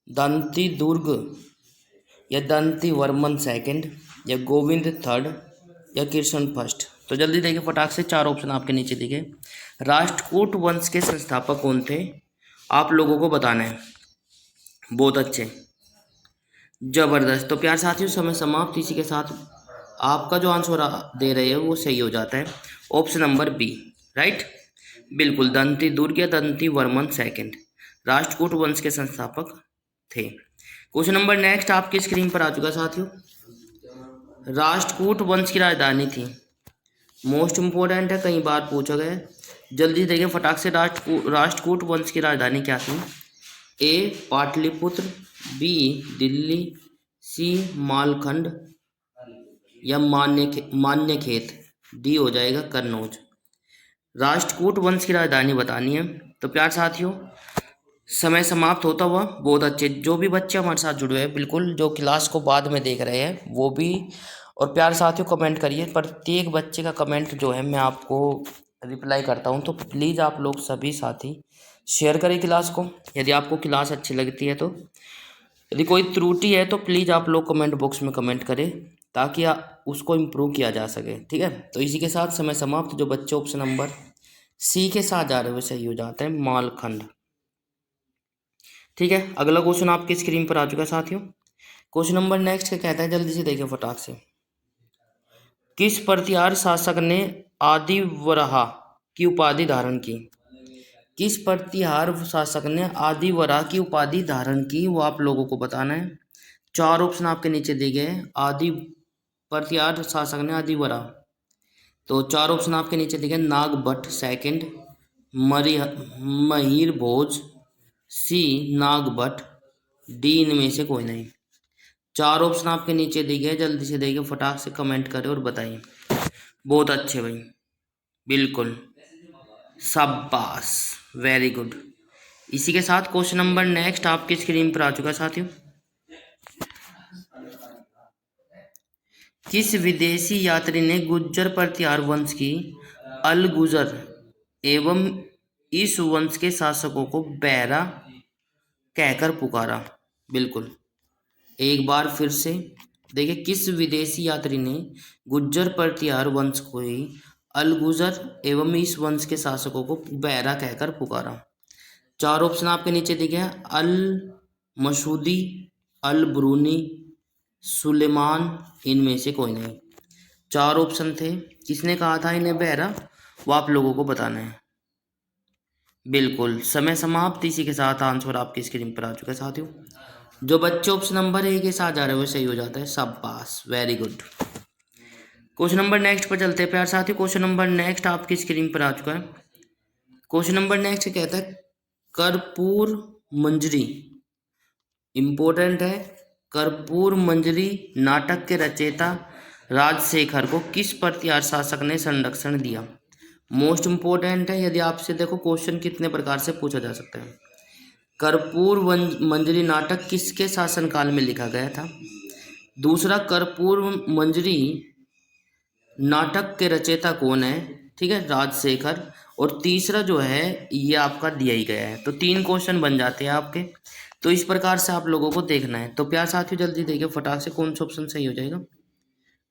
दंती दुर्ग या दंती वर्मन सेकंड, या गोविंद थर्ड, या कृष्ण फर्स्ट। तो जल्दी देखिए फटाक से, चार ऑप्शन आपके नीचे दिखे। राष्ट्रकूट वंश के संस्थापक कौन थे, आप लोगों को बताना है। बहुत अच्छे, जबरदस्त। तो प्यार साथियों समय समाप्त इसी के साथ। आपका जो आंसर दे रहे हो वो सही हो जाता है, ऑप्शन नंबर बी। राइट, बिल्कुल। दंती दुर्ग या दंती वर्मन सेकंड राष्ट्रकूट वंश के संस्थापक थे। क्वेश्चन नंबर नेक्स्ट आपकी स्क्रीन पर आ चुका साथियों। राष्ट्रकूट वंश की राजधानी थी, मोस्ट इंपोर्टेंट है, कई बार पूछा गया है। जल्दी देखिए फटाक से। राष्ट्रकूट वंश की राजधानी क्या थी? ए पाटलिपुत्र, बी दिल्ली, सी मालखंड या मान्यखेत, डी हो जाएगा कन्नौज। राष्ट्रकूट वंश की राजधानी बतानी है। तो प्यार साथियों समय समाप्त होता हुआ। बहुत अच्छे। जो भी बच्चे हमारे साथ जुड़े हैं, बिल्कुल जो क्लास को बाद में देख रहे हैं वो भी, और प्यार साथियों कमेंट करिए। प्रत्येक बच्चे का कमेंट जो है मैं आपको रिप्लाई करता हूं, तो प्लीज़ आप लोग सभी साथी शेयर करें क्लास को। यदि आपको क्लास अच्छी लगती है तो यदि कोई त्रुटि है तो प्लीज़ आप लोग कमेंट बॉक्स में कमेंट करें ताकि उसको इम्प्रूव किया जा सके। ठीक है, तो इसी के साथ समय समाप्त। जो बच्चे ऑप्शन नंबर सी के साथ जा रहे हो सही हो जाते हैं, मालखंड। ठीक है, अगला क्वेश्चन आपकी स्क्रीन पर आ चुका है साथियों। क्वेश्चन नंबर नेक्स्ट क्या कहता है, जल्दी से देखिए फटाक से। किस प्रतिहार शासक ने आदिवराह की उपाधि धारण की? किस प्रतिहार शासक ने आदिवराह की उपाधि धारण की, वो आप लोगों को बताना है। चार ऑप्शन आपके नीचे दिए गए हैं। आदि प्रतिहार शासक ने आदिवराह, तो चार ऑप्शन आपके नीचे दिए गए। नागभट्ट सेकंड, मरी महिर भोज, सी नागभट्ट, डी इनमें से कोई नहीं। चार ऑप्शन आपके नीचे दिए गए, जल्दी से देखिए, फटाक से कमेंट करें और बताइए। बहुत अच्छे भाई, बिल्कुल, शाबाश, वेरी गुड। इसी के साथ क्वेश्चन नंबर नेक्स्ट आपकी स्क्रीन पर आ चुका है साथियों। किस विदेशी यात्री ने गुज्जर प्रतिहार वंश की अलगुजर एवं इस वंश के शासकों को बैरा कहकर पुकारा? बिल्कुल, एक बार फिर से देखिए, किस विदेशी यात्री ने गुज्जर प्रतिहार वंश को ही अलगुजर एवं इस वंश के शासकों को बैरा कहकर पुकारा? चार ऑप्शन आपके नीचे दिखे हैं। अल मसूदी, अल ब्रूनी, सुलेमान, इनमें से कोई नहीं। चार ऑप्शन थे, किसने कहा था इन्हें बहरा, वो आप लोगों को बताना है। बिल्कुल, समय समाप्त। इसी के साथ आंसर आपकी स्क्रीन पर आ चुका है साथियों। जो बच्चे ऑप्शन नंबर ए के साथ जा रहे हो सही हो जाता है, शाबाश, very good. Question number next पर चलते हैं प्यार साथियों। क्वेश्चन नंबर नेक्स्ट आपकी स्क्रीन पर आ चुका है। क्वेश्चन नंबर नेक्स्ट कहता है कर्पूर मंजरी, इंपॉर्टेंट है। कर्पूर मंजरी नाटक के रचयिता राजशेखर को किस प्रतिहार शासक ने संरक्षण दिया? मोस्ट इंपॉर्टेंट है। यदि आपसे देखो क्वेश्चन कितने प्रकार से पूछा जा सकता है। कर्पूर मंजरी नाटक किसके शासनकाल में लिखा गया था? दूसरा, कर्पूर मंजरी नाटक के रचयिता कौन है? ठीक है, राजशेखर। और तीसरा जो है ये आपका दिया ही गया है। तो तीन क्वेश्चन बन जाते हैं आपके। तो इस प्रकार से आप लोगों को देखना है। तो प्यार साथियों जल्दी देखिए फटाक से, कौन सा ऑप्शन सही हो जाएगा।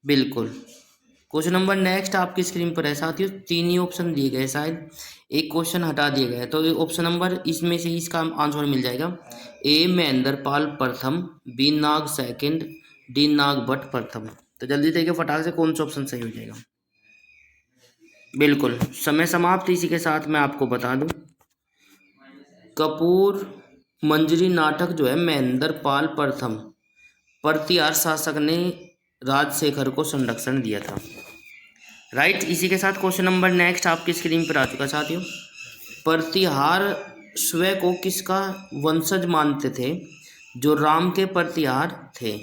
बिल्कुल, क्वेश्चन नंबर नेक्स्ट आपकी स्क्रीन पर है साथियों। तीन ही ऑप्शन दिए गए, शायद एक क्वेश्चन हटा दिया गया है। तो ऑप्शन नंबर इसमें से इसका आंसर मिल जाएगा। ए महेंद्र पाल प्रथम, बी नाग सेकंड, डी नागभट्ट प्रथम। तो जल्दी देखिए फटाक से, कौन सा ऑप्शन सही हो जाएगा। बिल्कुल, समय समाप्त। इसी के साथ मैं आपको बता दूं, कपूर मंजरी नाटक जो है महेंद्र पाल प्रथम प्रतिहार शासक ने राजशेखर को संरक्षण दिया था। राइट, इसी के साथ क्वेश्चन नंबर नेक्स्ट आपकी स्क्रीन पर आ चुका साथियों। प्रतिहार स्वयं को किसका वंशज मानते थे जो राम के प्रतिहार थे?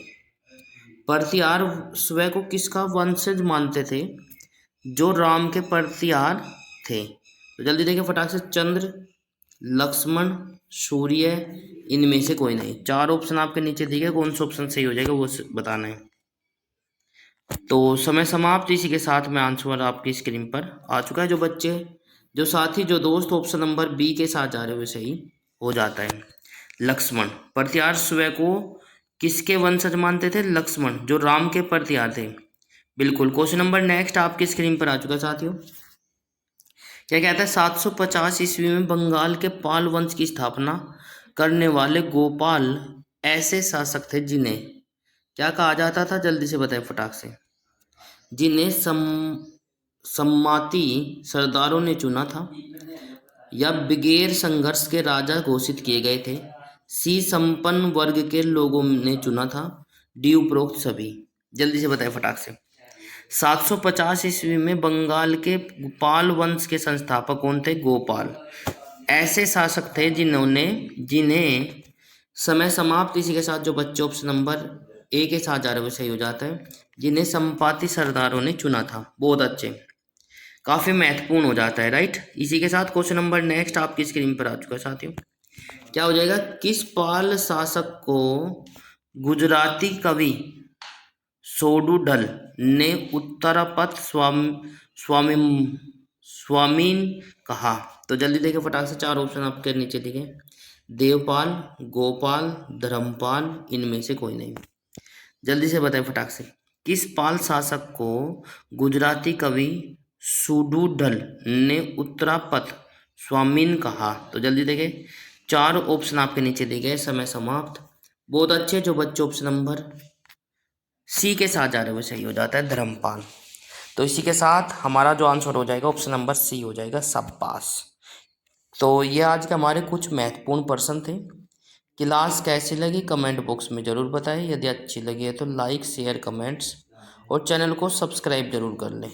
प्रतिहार स्वयं को किसका वंशज मानते थे जो राम के प्रतिहार थे? तो जल्दी देखिए फटाक से। चंद्र, लक्ष्मण, सूर्य, इनमें से कोई नहीं। चार ऑप्शन आपके नीचे दिए गए, कौन सा ऑप्शन सही हो जाएगा वो बताना है। तो समय समाप्त। इसी के साथ में आंसर आपकी स्क्रीन पर आ चुका है। जो बच्चे, जो साथी, जो दोस्त ऑप्शन नंबर बी के साथ जा रहे हो सही हो जाता है। लक्ष्मण, प्रतिहार स्वयं को किसके वंशज मानते थे? लक्ष्मण, जो राम के प्रतिहार थे। बिल्कुल, क्वेश्चन नंबर नेक्स्ट आपकी स्क्रीन पर आ चुका साथियों। क्या कहता है, 750 ईस्वी में बंगाल के पाल वंश की स्थापना करने वाले गोपाल ऐसे शासक थे जिन्हें क्या कहा जाता था? जल्दी से बताएं फटाक से। जिन्हें सम्माती सरदारों ने चुना था, या बिगेर संघर्ष के राजा घोषित किए गए थे, सी संपन्न वर्ग के लोगों ने चुना था, डी उपरोक्त सभी। जल्दी से बताएं फटाक से। 750 ईस्वी में बंगाल के पाल वंश के संस्थापक कौन थे? गोपाल ऐसे शासक थे जिन्हें समय समाप्त। इसी के साथ जो बच्चे ऑप्शन नंबर ए के साथ जा रहे हो सही हो जाता है, जिन्हें संपाति सरदारों ने चुना था। बहुत अच्छे, काफी महत्वपूर्ण हो जाता है। राइट, इसी के साथ क्वेश्चन नंबर नेक्स्ट आपकी स्क्रीन पर आ चुका है साथियों। क्या हो जाएगा? किस पाल शासक को गुजराती कवि सोडुडल ने उत्तरापथ स्वामी स्वामीन कहा? तो जल्दी देखिए फटाक से, चार ऑप्शन आपके नीचे दिखे। देवपाल, गोपाल, धर्मपाल, इनमें से कोई नहीं। जल्दी से बताएं फटाक से। किस पाल शासक को गुजराती कवि सुडुढल ने उत्तरापथ स्वामीन कहा? तो जल्दी देखें, 4 ऑप्शन आपके नीचे दिए गए, समय समाप्त। बहुत अच्छे जो बच्चे ऑप्शन नंबर सी के साथ जा रहे हो सही हो जाता है, धर्मपाल। तो इसी के साथ हमारा जो आंसर हो जाएगा ऑप्शन नंबर सी हो जाएगा, शाबाश। तो ये आज के हमारे कुछ महत्वपूर्ण प्रश्न थे। क्लास कैसी लगी कमेंट बॉक्स में ज़रूर बताएं। यदि अच्छी लगी है तो लाइक शेयर कमेंट्स और चैनल को सब्सक्राइब जरूर कर लें।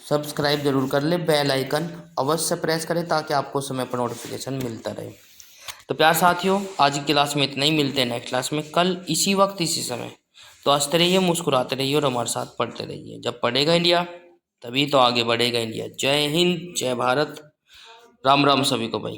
सब्सक्राइब जरूर कर लें, बेल आइकन अवश्य प्रेस करें ताकि आपको समय पर नोटिफिकेशन मिलता रहे। तो प्यार साथियों, आज की क्लास में इतना ही। मिलते हैं नेक्स्ट क्लास में कल इसी वक्त इसी समय। तो हंसते रहिए, मुस्कुराते रहिए और हमारे साथ पढ़ते रहिए। जब पढ़ेगा इंडिया तभी तो आगे बढ़ेगा इंडिया। जय हिंद, जय भारत, राम राम सभी को भाई।